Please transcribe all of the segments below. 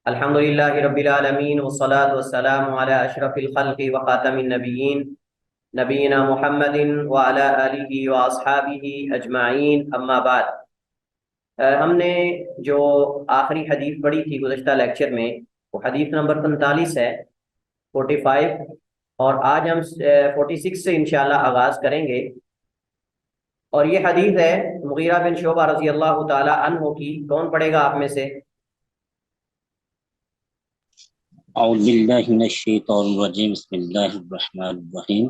الحمدللہ رب العالمین والصلاة والسلام علی اشرف الخلق وخاتم النبیین نبینا محمد وعلی آلہ واصحابہ اجمعین اما بعد۔ ہم نے جو آخری حدیث پڑھی تھی گزشتہ لیکچر میں، وہ حدیث نمبر 45 ہے، 45، اور آج ہم 46 سے انشاءاللہ آغاز کریں گے۔ اور یہ حدیث ہے مغیرہ بن شعبہ رضی اللہ تعالی عنہ کی۔ کون پڑھے گا آپ میں سے؟ أعوذ بالله من الشيطان الرجيم بسم الله الرحمن الرحيم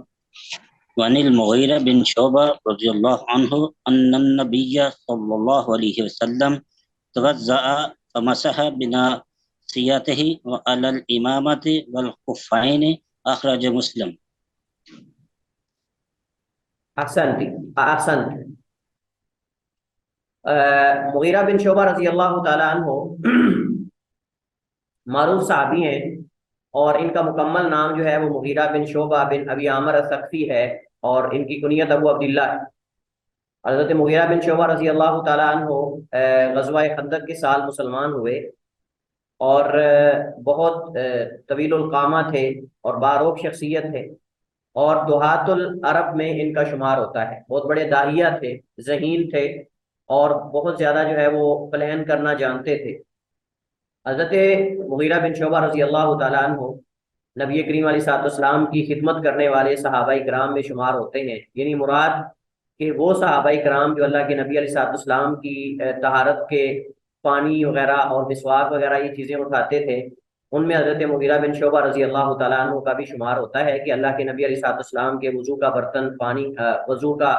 وعن المغيرة بن شعبة رضي الله عنه أن النبي صلى الله عليه وسلم توضأ فمسح بناصيته وعلى الإمامة والخفين أخرج مسلم۔ احسنت۔ مغیرہ بن شعبہ رضی اللہ تعالی عنہ معروف صحابی ہیں، اور ان کا مکمل نام جو ہے وہ مغیرہ بن شعبہ بن ابی عامر الثقفی ہے، اور ان کی کنیت ابو عبداللہ ہے۔ حضرت مغیرہ بن شعبہ رضی اللہ تعالی عنہ غزوہ خندق کے سال مسلمان ہوئے، اور بہت طویل القامہ تھے اور باروق شخصیت تھے، اور دہات العرب میں ان کا شمار ہوتا ہے۔ بہت بڑے داہیہ تھے، ذہین تھے، اور بہت زیادہ جو ہے وہ پلان کرنا جانتے تھے۔ حضرت مغیرہ بن شعبہ رضی اللہ تعالیٰ عنہ نبی کریم علیہ الصلوۃ والسلام کی خدمت کرنے والے صحابہ کرام میں شمار ہوتے ہیں، یعنی مراد کہ وہ صحابہ کرام جو اللہ کے نبی علیہ الصلوۃ والسلام کی طہارت کے پانی وغیرہ اور مسواک وغیرہ یہ چیزیں اٹھاتے تھے، ان میں حضرت مغیرہ بن شعبہ رضی اللہ تعالیٰ عنہ کا بھی شمار ہوتا ہے کہ اللہ کے نبی علیہ الصلوۃ والسلام کے وضو کا برتن، پانی وضو کا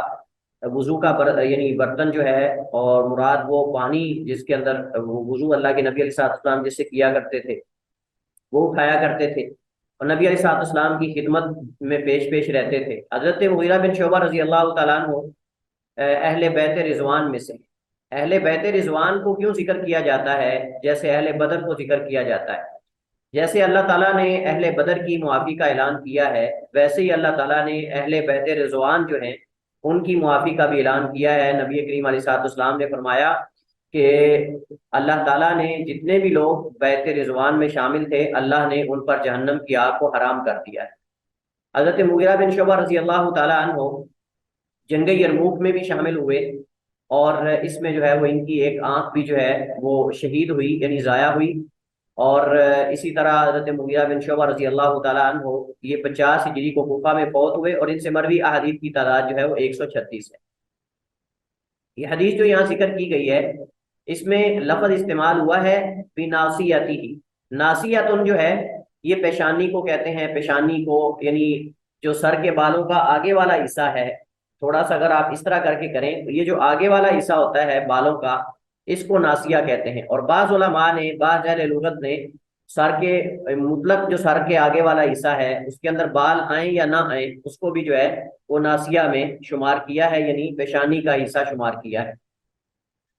یعنی برتن جو ہے، اور مراد وہ پانی جس کے اندر وضو اللہ کے نبی علیہ الصلوۃ والسلام جس سے کیا کرتے تھے وہ اٹھایا کرتے تھے، اور نبی علیہ الصلوۃ والسلام کی خدمت میں پیش رہتے تھے۔ حضرت مغیرہ بن شعبہ رضی اللہ تعالیٰ عنہ اہل بیت رضوان میں سے۔ اہل بیت رضوان کو کیوں ذکر کیا جاتا ہے جیسے اہل بدر کو ذکر کیا جاتا ہے؟ جیسے اللہ تعالیٰ نے اہل بدر کی معافی کا اعلان کیا ہے، ویسے ہی اللہ تعالیٰ نے اہل بیت رضوان جو ہیں ان کی معافی کا بھی اعلان کیا ہے۔ نبی کریم علیہ الصلوۃ والسلام نے فرمایا کہ اللہ تعالیٰ نے جتنے بھی لوگ بیت رضوان میں شامل تھے، اللہ نے ان پر جہنم کی آگ کو حرام کر دیا ہے۔ حضرت مغیرہ بن شعبہ رضی اللہ تعالیٰ عنہ جنگ یرموک میں بھی شامل ہوئے، اور اس میں جو ہے وہ ان کی ایک آنکھ بھی جو ہے وہ شہید ہوئی، یعنی ضائع ہوئی۔ اور اسی طرح حضرت مغیرہ بن شعبہ رضی اللہ تعالیٰ عنہ یہ 50 ہجری کو کوفہ میں فوت ہوئے، اور ان سے مروی احادیث کی تعداد جو ہے وہ 136 ہے۔ یہ حدیث جو یہاں ذکر کی گئی ہے اس میں لفظ استعمال ہوا ہے بناصیتی۔ ناصیتن جو ہے یہ پیشانی کو کہتے ہیں، پیشانی کو یعنی جو سر کے بالوں کا آگے والا حصہ ہے، تھوڑا سا اگر آپ اس طرح کر کے کریں تو یہ جو آگے والا حصہ ہوتا ہے بالوں کا، اس کو ناسیہ کہتے ہیں۔ اور بعض علماء نے، بعض اہل لغت نے سر کے مطلق جو سر کے آگے والا حصہ ہے اس کے اندر بال آئیں یا نہ آئیں اس کو بھی جو ہے وہ ناسیہ میں شمار کیا ہے، یعنی پیشانی کا حصہ شمار کیا ہے۔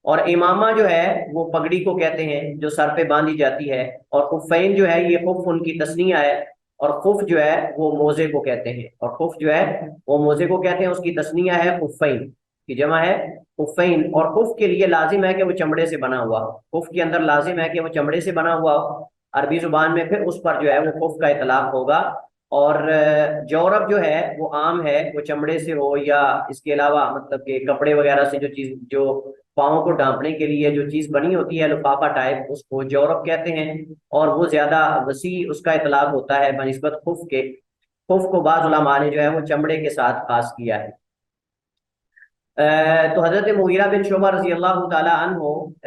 اور امامہ جو ہے وہ پگڑی کو کہتے ہیں جو سر پہ باندھی جاتی ہے، اور خفین جو ہے یہ خف ان کی تسنیہ ہے، اور خف جو ہے وہ موزے کو کہتے ہیں، اور خف جو ہے وہ موزے کو کہتے ہیں، اس کی تسنیہ ہے خفین کی جمع ہے خفین۔ اور خف کے لیے لازم ہے کہ وہ چمڑے سے بنا ہوا ہو، خف کے اندر لازم ہے کہ وہ چمڑے سے بنا ہوا ہو۔ عربی زبان میں پھر اس پر جو ہے وہ خف کا اطلاق ہوگا۔ اور جورب جو ہے وہ عام ہے، وہ چمڑے سے ہو یا اس کے علاوہ مطلب کہ کپڑے وغیرہ سے جو چیز، جو پاؤں کو ڈھانپنے کے لیے جو چیز بنی ہوتی ہے لفافہ ٹائپ، اس کو جورب کہتے ہیں، اور وہ زیادہ وسیع اس کا اطلاق ہوتا ہے بنسبت خف کے۔ خف کو بعض علماء نے جو ہے وہ چمڑے کے ساتھ خاص کیا ہے۔ تو حضرت مغیرہ بن شعبہ رضی اللہ تعالی عنہ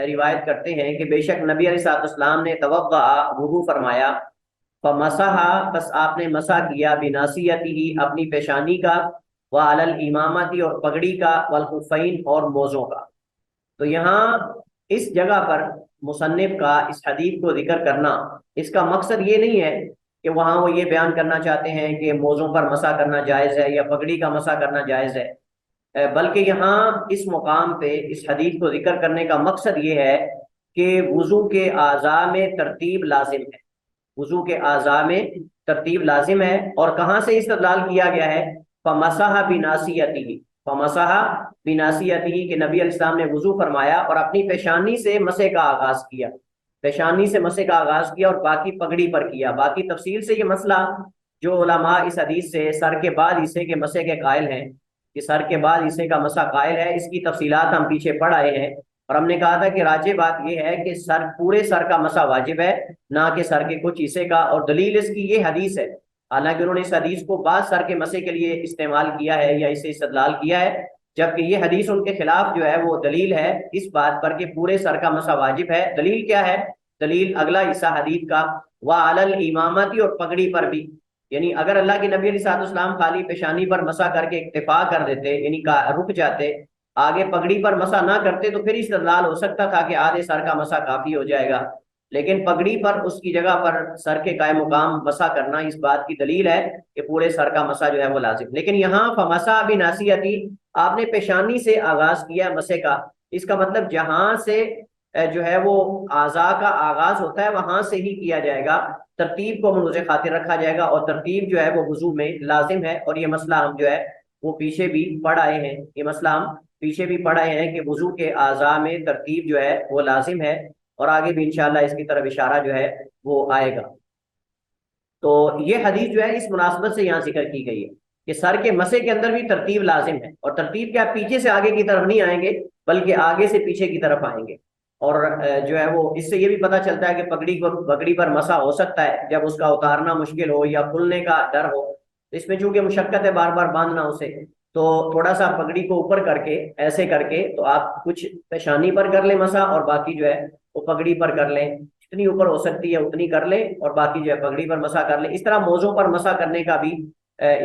روایت کرتے ہیں کہ بے شک نبی علیہ الصلوۃ والسلام نے توضأ وضو فرمایا، فمسح بس آپ نے مسح کیا، بناصیتہ اپنی پیشانی کا، وعلی الامامۃ اور پگڑی کا، والخفین اور موزوں کا۔ تو یہاں اس جگہ پر مصنف کا اس حدیث کو ذکر کرنا، اس کا مقصد یہ نہیں ہے کہ وہاں وہ یہ بیان کرنا چاہتے ہیں کہ موزوں پر مسح کرنا جائز ہے یا پگڑی کا مسح کرنا جائز ہے، بلکہ یہاں اس مقام پہ اس حدیث کو ذکر کرنے کا مقصد یہ ہے کہ وضو کے اعضاء میں ترتیب لازم ہے، وضو کے اعضاء میں ترتیب لازم ہے۔ اور کہاں سے استدلال کیا گیا ہے؟ فمسح بناصیتہ، فمسح بناصیتہ کہ نبی علیہ السلام نے وضو فرمایا اور اپنی پیشانی سے مسح کا آغاز کیا۔ پیشانی سے مسح کا آغاز کیا اور باقی پگڑی پر کیا۔ باقی تفصیل سے یہ مسئلہ جو علماء اس حدیث سے سر کے بعد حصے کے مسح کے قائل ہیں، کہ سر کے بعد حصے کا مسح قائل ہے، اس کی تفصیلات ہم پیچھے پڑھ آئے ہیں، اور ہم نے کہا تھا کہ راجح بات یہ ہے کہ پورے سر کا مسح واجب ہے، نہ کہ سر کے کچھ حصے کا، اور دلیل اس کی یہ حدیث ہے۔ حالانکہ انہوں نے اس حدیث کو بعض سر کے مسح کے لیے استعمال کیا ہے یا اسے استدلال کیا ہے، جبکہ یہ حدیث ان کے خلاف جو ہے وہ دلیل ہے اس بات پر کہ پورے سر کا مسح واجب ہے۔ دلیل کیا ہے؟ دلیل اگلا حصہ حدیث کا، وَعَلَى الْإِمَامَةِ، اور پگڑی پر بھی، یعنی اگر اللہ کے نبی علیہ السلام خالی پیشانی پر مسح کر کے اکتفا کر دیتے، یعنی رک جاتے، آگے پگڑی پر مسح نہ کرتے، تو پھر استدلال ہو سکتا تھا کہ آدھے سر کا مسح کافی ہو جائے گا، لیکن پگڑی پر اس کی جگہ پر سر کے قائم مقام مسح کرنا اس بات کی دلیل ہے کہ پورے سر کا مسح جو ہے وہ لازم۔ لیکن یہاں فمسح بناصیتی، آپ نے پیشانی سے آغاز کیا مسح کا، اس کا مطلب جہاں سے جو ہے وہ اعضاء کا آغاز ہوتا ہے وہاں سے ہی کیا جائے گا، ترتیب کو ملوز خاطر رکھا جائے گا، اور ترتیب جو ہے وہ وضو میں لازم ہے، اور یہ مسئلہ ہم جو ہے وہ پیچھے بھی پڑھ آئے ہیں، یہ مسئلہ ہم پیچھے بھی پڑھ آئے ہیں کہ وضو کے اعضاء میں ترتیب جو ہے وہ لازم ہے، اور آگے بھی انشاءاللہ اس کی طرف اشارہ جو ہے وہ آئے گا۔ تو یہ حدیث جو ہے اس مناسبت سے یہاں ذکر کی گئی ہے کہ سر کے مسح کے اندر بھی ترتیب لازم ہے، اور ترتیب کیا، پیچھے سے آگے کی طرف نہیں آئیں گے بلکہ آگے سے پیچھے کی طرف آئیں گے، اور جو ہے وہ اس سے یہ بھی پتہ چلتا ہے کہ پگڑی پر مسح ہو سکتا ہے جب اس کا اتارنا مشکل ہو یا کھلنے کا ڈر ہو، اس میں چونکہ مشقت ہے بار بار باندھنا اسے، تو تھوڑا سا پگڑی کو اوپر کر کے ایسے کر کے تو آپ کچھ پیشانی پر کر لیں مسح، اور باقی جو ہے وہ پگڑی پر کر لیں، جتنی اوپر ہو سکتی ہے اتنی کر لیں، اور باقی جو ہے پگڑی پر مسح کر لیں۔ اس طرح موزوں پر مسح کرنے کا بھی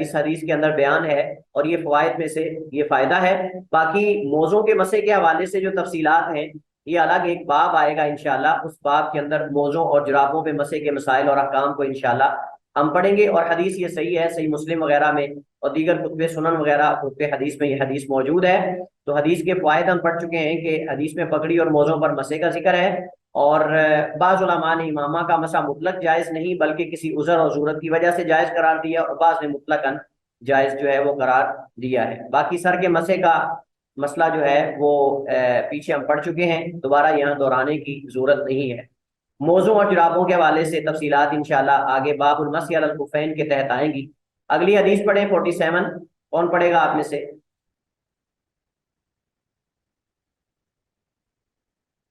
اس حدیث کے اندر بیان ہے، اور یہ فوائد میں سے یہ فائدہ ہے۔ باقی موزوں کے مسح کے حوالے سے جو تفصیلات ہیں یہ الگ ایک باب آئے گا انشاءاللہ، اس باب کے اندر موزوں اور جرابوں پہ مسح کے مسائل اور احکام کو انشاءاللہ ہم پڑھیں گے، اور حدیث یہ صحیح ہے، صحیح مسلم وغیرہ میں اور دیگر کتب سنن وغیرہ کتب حدیث میں یہ حدیث موجود ہے۔ تو حدیث کے فوائد ہم پڑھ چکے ہیں کہ حدیث میں پگڑی اور موزوں پر مسح کا ذکر ہے، اور بعض علماء نے امامہ کا مسح مطلق جائز نہیں بلکہ کسی عذر اور ضرورت کی وجہ سے جائز قرار دیا، اور بعض نے مطلقاً جائز جو ہے وہ قرار دیا ہے۔ باقی سر کے مسح کا مسئلہ جو ہے وہ پیچھے ہم پڑھ چکے ہیں، دوبارہ یہاں دہرانے کی ضرورت نہیں ہے۔ موزوں اور جرابوں کے حوالے سے تفصیلات انشاءاللہ آگے باب المسح علی الخفین کے تحت آئیں گی۔ اگلی حدیث پڑھیں 47، کون پڑھے گا آپ میں سے؟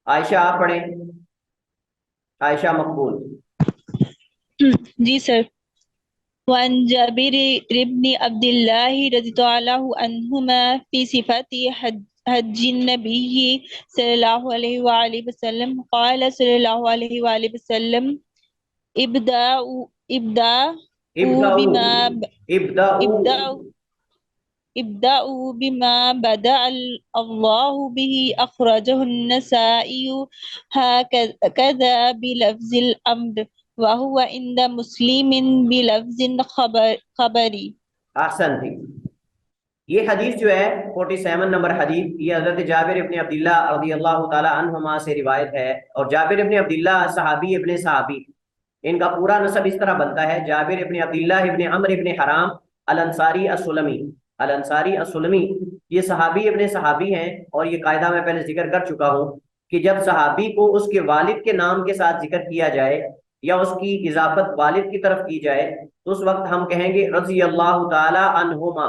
عائشہ آپ پڑھیں، عائشہ مقبول۔ جی سر۔ وعن جابر بن عبد الله رضي الله عنهما في صفات حج النبي صلى الله عليه وآله وسلم قال صلى الله عليه وآله وسلم ابدأوا بما بدأ الله به أخرجه النسائي هكذا بلفظ الأمر وهو عند مسلم بلفظ خبری۔ احسن تھی۔ یہ حدیث جو ہے 47 نمبر حدیث، یہ حضرت جابر ابن عبداللہ رضی اللہ تعالی عنہما سے روایت ہے، اور جابر ابن عبداللہ صحابی ابن صحابی، ان کا پورا نسب اس طرح بنتا ہے، جابر ابن عبداللہ ابن عمرو ابن حرام الانصاری السلمی، الانصاری السلمی، یہ صحابی ابن صحابی ہیں، اور یہ قاعدہ میں پہلے ذکر کر چکا ہوں کہ جب صحابی کو اس کے والد کے نام کے ساتھ ذکر کیا جائے یا اس کی اضافت والد کی طرف کی جائے تو اس وقت ہم کہیں گے رضی اللہ تعالی عنہما،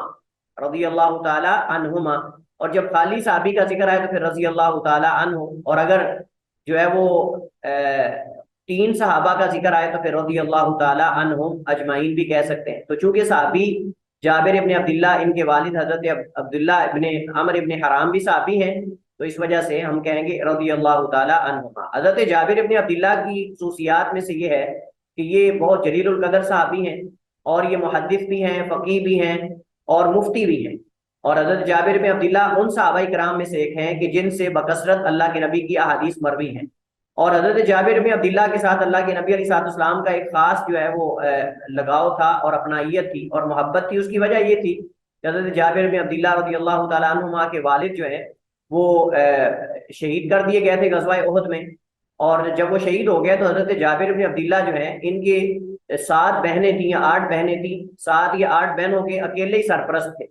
رضی اللہ تعالی عنہما، اور جب خالی صحابی کا ذکر آئے تو پھر رضی اللہ تعالی عنہ، اور اگر جو ہے وہ 3 صحابہ کا ذکر آئے تو پھر رضی اللہ تعالی عنہم اجمعین بھی کہہ سکتے ہیں۔ تو چونکہ صحابی جابر ابن عبداللہ، ان کے والد حضرت عبداللہ ابن عمرو ابن حرام بھی صحابی ہیں، تو اس وجہ سے ہم کہیں گے رضی اللہ تعالی عنہما۔ حضرت جابر ابن عبداللہ کی خصوصیات میں سے یہ ہے کہ یہ بہت جلیل القدر صحابی ہیں، اور یہ محدث بھی ہیں، فقیہ بھی ہیں، اور مفتی بھی ہیں، اور حضرت جابر بن عبداللہ ان صحابہ کرام میں سے ایک ہیں کہ جن سے بکثرت اللہ کے نبی کی احادیث مروی ہیں، اور حضرت جابر بن عبداللہ کے ساتھ اللہ کے نبی علیہ السلام کا ایک خاص جو ہے وہ لگاؤ تھا اور اپنائیت تھی اور محبت تھی۔ اس کی وجہ یہ تھی کہ حضرت جابر بن عبداللہ رضی اللہ تعالیٰ عنہما کے والد جو ہیں وہ شہید کر دیے گئے تھے غزوہ احد میں، اور جب وہ شہید ہو گئے تو حضرت جابر بن عبداللہ جو ہیں ان کے 7 بہنیں تھیں یا 8 بہنیں تھیں، 7 یا 8 بہنوں کے اکیلے ہی سرپرست تھے،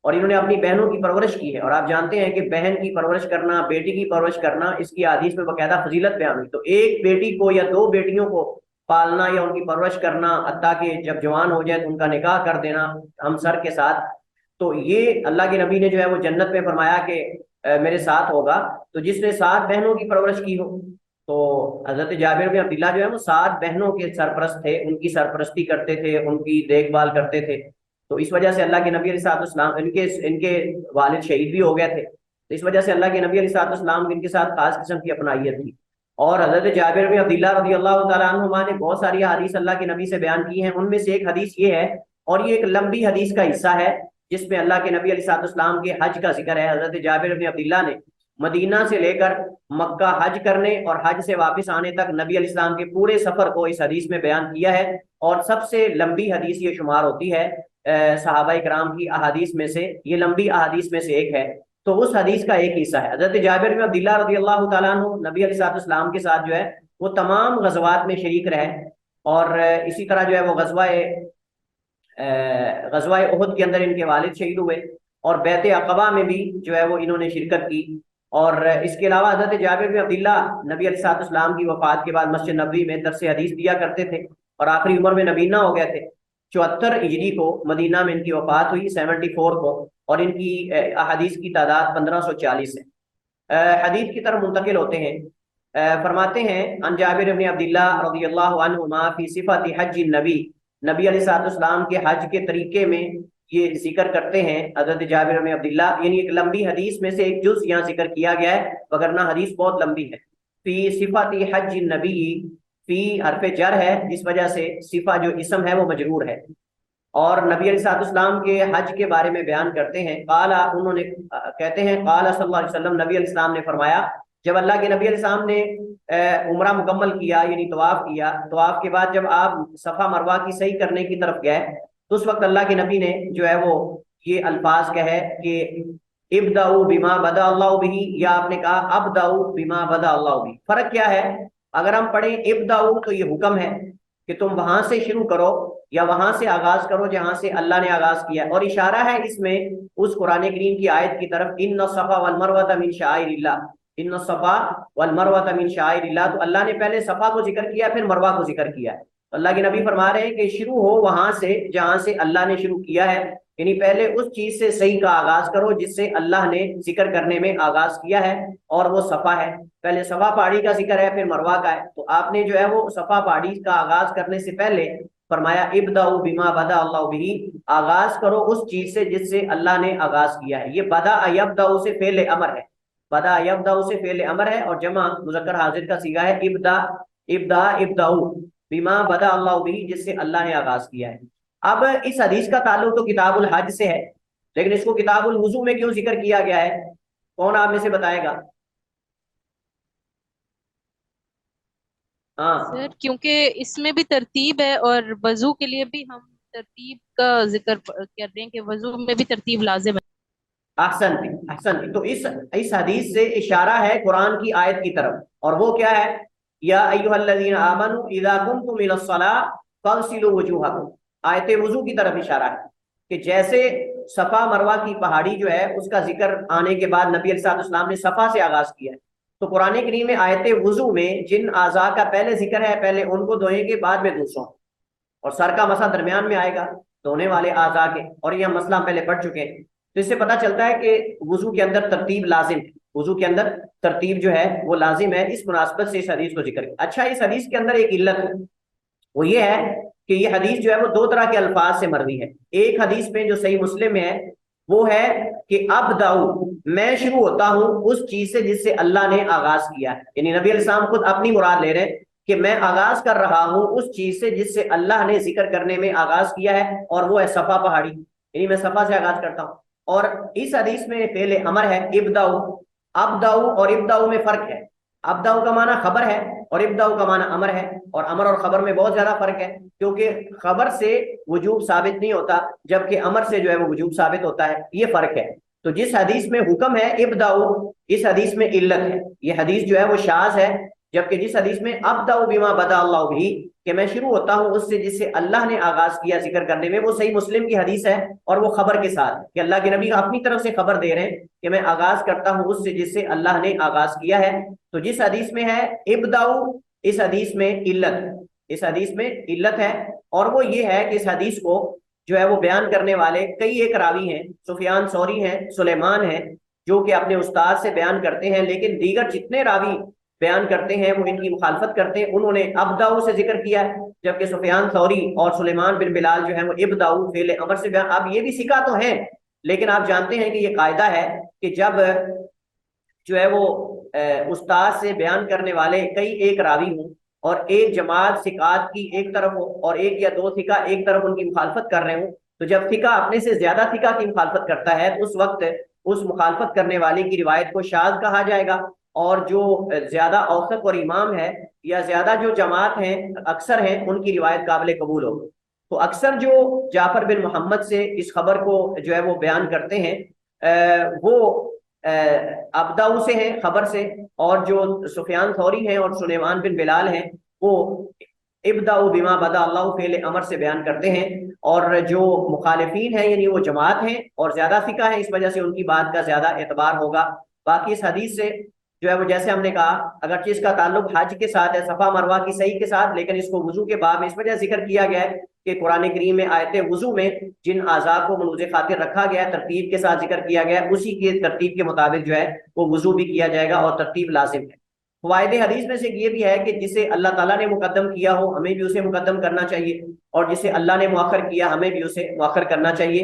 اور انہوں نے اپنی بہنوں کی پرورش کی ہے، اور آپ جانتے ہیں کہ بہن کی پرورش کرنا، بیٹی کی پرورش کرنا، اس کی حدیث میں باقاعدہ فضیلت بیان ہوئی۔ تو ایک بیٹی کو یا دو بیٹیوں کو پالنا یا ان کی پرورش کرنا، حتیٰ کہ جب جوان ہو جائے تو ان کا نکاح کر دینا ہم سر کے ساتھ، تو یہ اللہ کے نبی نے جو ہے وہ جنت میں فرمایا کہ میرے ساتھ ہوگا تو جس نے 7 بہنوں کی پرورش کی ہو۔ تو حضرت جابر بن عبداللہ جو ہے وہ 7 بہنوں کے سرپرست تھے، ان کی سرپرستی کرتے تھے، ان کی دیکھ بھال کرتے تھے۔ تو اس وجہ سے اللہ کے نبی علیہ السلام ان کے والد شہید بھی ہو گئے تھے، تو اس وجہ سے اللہ کے نبی علیہ السلام ان کے ساتھ خاص قسم کی اپنائیت تھی۔ اور حضرت جابر بن عبداللہ رضی اللہ تعالیٰ عنہما نے بہت ساری حدیث اللہ کے نبی سے بیان کی ہیں، ان میں سے ایک حدیث یہ ہے، اور یہ ایک لمبی حدیث کا حصہ ہے جس میں اللہ کے نبی علیہ السلام کے حج کا ذکر ہے۔ حضرت جابر بن عبداللہ نے مدینہ سے لے کر مکہ حج کرنے اور حج سے واپس آنے تک نبی علیہ السلام کے پورے سفر کو اس حدیث میں بیان کیا ہے، اور سب سے لمبی حدیث یہ شمار ہوتی ہے صحابہ کرام کی احادیث میں سے، یہ لمبی احادیث میں سے ایک ہے۔ تو اس حدیث کا ایک حصہ ہے، حضرت جابر بن عبداللہ رضی اللہ تعالیٰ عنہ نبی علیہ السلام کے ساتھ جو ہے وہ تمام غزوات میں شریک رہے، اور اسی طرح جو ہے وہ غزوہ احد کے اندر ان کے والد شہید ہوئے، اور بیعت عقبہ میں بھی جو ہے وہ انہوں نے شرکت کی۔ اور اس کے علاوہ حضرت جابر بن عبداللہ نبی علیہ السلام کی وفات کے بعد مسجد نبوی میں درس حدیث دیا کرتے تھے، اور آخری عمر میں نبینا ہو گئے تھے۔ 74 ہجری کو مدینہ میں ان کی وفات ہوئی، 74 کو، اور ان کی احادیث کی تعداد 1540 ہے۔ حدیث کی طرف منتقل ہوتے ہیں، فرماتے ہیں عن جابر بن عبداللہ رضی اللہ عنہما فی صفت حج النبی، نبی علیہ السلام کے حج کے طریقے میں یہ ذکر کرتے ہیں حضرت جابر بن عبداللہ، یعنی ایک لمبی حدیث میں سے ایک جز یہاں ذکر کیا گیا ہے، وگرنہ حدیث بہت لمبی ہے۔ فی صفت حج النبی، فی حرف جر ہے جس وجہ سے صفہ جو اسم ہے وہ مجرور ہے، اور نبی علیہ السلام کے حج کے بارے میں بیان کرتے ہیں۔ قال، انہوں نے کہتے ہیں قال صلی اللہ علیہ وسلم، نبی علیہ السلام نے فرمایا، جب اللہ کے نبی علیہ السلام نے عمرہ مکمل کیا یعنی طواف کیا، طواف کے بعد جب آپ صفا مروہ کی صحیح کرنے کی طرف گئے تو اس وقت اللہ کے نبی نے جو ہے وہ یہ الفاظ کہے کہ ابدأوا بما بدأ اللہ بہ، یا آپ نے کہا ابدأوا بما بدأ اللہ بہ۔ فرق کیا ہے؟ اگر ہم پڑھیں ابدأوا تو یہ حکم ہے کہ تم وہاں سے شروع کرو یا وہاں سے آغاز کرو جہاں سے اللہ نے آغاز کیا، اور اشارہ ہے اس میں اس قرآن کریم کی آیت کی طرف، ان الصفا والمروہ من شعائر اللہ، ان الصفا والمروہ من شعائر اللہ۔ تو اللہ نے پہلے صفا کو ذکر کیا پھر مروہ کو ذکر کیا ہے۔ اللہ کے نبی فرما رہے ہیں کہ شروع ہو وہاں سے جہاں سے اللہ نے شروع کیا ہے، یعنی پہلے اس چیز سے صحیح کا آغاز کرو جس سے اللہ نے ذکر کرنے میں آغاز کیا ہے، اور وہ صفا ہے۔ پہلے صفا پہاڑی کا ذکر ہے پھر مروہ کا ہے، تو آپ نے جو ہے وہ صفا پہاڑی کا آغاز کرنے سے پہلے فرمایا ابدأوا بما بدأ اللہ بہ، آغاز کرو اس چیز سے جس سے اللہ نے آغاز کیا ہے۔ یہ بدأ یبدأ سے فعل امر ہے، بدأ یبدأ سے فعل امر ہے، اور جمع مذکر حاضر کا صیغہ ہے ابدأوا بما بدأ اللہ بہ، جس سے اللہ نے آغاز کیا ہے۔ اب اس حدیث کا تعلق تو کتاب الحج سے ہے، لیکن اس کو کتاب الوضو میں کیوں ذکر کیا گیا ہے؟ کون آپ میں سے بتائے گا؟ ہاں سر کیونکہ اس میں بھی ترتیب ہے، اور وضو کے لیے بھی ہم ترتیب کا ذکر کر رہے ہیں کہ وضو میں بھی ترتیب لازم ہے۔ احسن تو اس حدیث سے اشارہ ہے قرآن کی آیت کی طرف، اور وہ کیا ہے؟ یا ایھا الذین آمنوا اذا قمتم الی الصلاۃ فاغسلوا وجوہکم، آیت وضو کی طرف اشارہ ہے کہ جیسے صفا مروہ کی پہاڑی جو ہے اس کا ذکر آنے کے بعد نبی علیہ السلام نے صفا سے آغاز کیا ہے، تو قرآن کریم میں آیت وضو میں جن اعضاء کا پہلے ذکر ہے پہلے ان کو دھوئیں گے بعد میں دوسروں، اور سر کا مسح درمیان میں آئے گا دھونے والے اعضاء کے، اور یہ ہم مسئلہ پہلے پڑھ چکے ہیں۔ تو اس سے پتہ چلتا ہے کہ وضو کے اندر ترتیب لازم ہے، وضو کے اندر ترتیب جو ہے وہ لازم ہے، اس مناسبت سے اس حدیث کو ذکر کیا۔ اچھا، اس حدیث کے اندر ایک علت ہے، وہ یہ ہے کہ یہ حدیث جو ہے وہ 2 طرح کے الفاظ سے مروی ہے۔ ایک حدیث میں جو صحیح مسلم میں ہے وہ ہے کہ ابداؤ، میں شروع ہوتا ہوں اس چیز سے جس سے اللہ نے آغاز کیا ہے، یعنی نبی علیہ السلام خود اپنی مراد لے رہے ہیں کہ میں آغاز کر رہا ہوں اس چیز سے جس سے اللہ نے ذکر کرنے میں آغاز کیا ہے، اور وہ ہے صفا پہاڑی، یعنی میں صفا سے آغاز کرتا ہوں۔ اور اس حدیث میں فعل امر ہے ابداؤ، ابداؤ اور ابداؤ میں فرق ہے، ابداؤ کا معنی خبر ہے اور ابداؤ کا معنی امر ہے، اور امر اور خبر میں بہت زیادہ فرق ہے، کیونکہ خبر سے وجوب ثابت نہیں ہوتا جبکہ امر سے جو ہے وہ وجوب ثابت ہوتا ہے، یہ فرق ہے۔ تو جس حدیث میں حکم ہے ابداؤ، اس حدیث میں علت ہے، یہ حدیث جو ہے وہ شاذ ہے، جبکہ جس حدیث میں ابدأ بما بدأ اللہ بھی کہ میں شروع ہوتا ہوں اس سے جس سے اللہ نے آغاز کیا ذکر کرنے میں، وہ صحیح مسلم کی حدیث ہے اور وہ خبر کے ساتھ کہ اللہ کے نبی اپنی طرف سے خبر دے رہے ہیں کہ میں آغاز کرتا ہوں اس سے جس سے اللہ نے آغاز کیا ہے۔ تو جس حدیث میں ہے ابداؤ، اس حدیث میں علت، اس حدیث میں علت ہے، اور وہ یہ ہے کہ اس حدیث کو جو ہے وہ بیان کرنے والے کئی ایک راوی ہیں، سفیان ثوری ہیں، سلیمان ہیں، جو کہ اپنے استاد سے بیان کرتے ہیں، لیکن دیگر جتنے راوی بیان کرتے ہیں وہ ان کی مخالفت کرتے ہیں۔ انہوں نے ابداؤ سے ذکر کیا ہے، جبکہ سفیان ثوری اور سلیمان بن بلال جو ہیں وہ ابداؤ فعل امر سے بیان۔ اب یہ بھی ثقہ تو ہیں، لیکن آپ جانتے ہیں کہ یہ قاعدہ ہے کہ جب جو ہے وہ استاد سے بیان کرنے والے کئی ایک راوی ہوں اور ایک جماعت ثقات کی ایک طرف ہو اور ایک یا دو ثقہ ایک طرف ان کی مخالفت کر رہے ہوں، تو جب ثقہ اپنے سے زیادہ ثقہ کی مخالفت کرتا ہے تو اس وقت اس مخالفت کرنے والے کی روایت کو شاذ کہا جائے گا، اور جو زیادہ اوثق اور امام ہے یا زیادہ جو جماعت ہیں اکثر ہیں ان کی روایت قابل قبول ہوگی۔ تو اکثر جو جعفر بن محمد سے اس خبر کو جو ہے وہ بیان کرتے ہیں وہ ابداؤ سے ہیں، خبر سے، اور جو سفیان ثوری ہیں اور سلیمان بن بلال ہیں وہ ابداؤ بما بدا اللہ فعل امر سے بیان کرتے ہیں، اور جو مخالفین ہیں یعنی وہ جماعت ہیں اور زیادہ ثقہ ہیں، اس وجہ سے ان کی بات کا زیادہ اعتبار ہوگا۔ باقی اس حدیث سے جو ہے وہ جیسے ہم نے کہا اگرچہ اس کا تعلق حج کے ساتھ ہے، صفا مروہ کی صحیح کے ساتھ، لیکن اس کو وضو کے باب میں اس وجہ ذکر کیا گیا ہے کہ قرآن کریم میں آیت وضو میں جن اعضاء کو ملوز خاطر رکھا گیا ہے ترتیب کے ساتھ ذکر کیا گیا ہے، اسی کی ترتیب کے مطابق جو ہے وہ وضو بھی کیا جائے گا اور ترتیب لازم ہے۔ فوائد حدیث میں سے یہ بھی ہے کہ جسے اللہ تعالیٰ نے مقدم کیا ہو ہمیں بھی اسے مقدم کرنا چاہیے، اور جسے اللہ نے مؤخر کیا ہمیں بھی اسے مؤخر کرنا چاہیے۔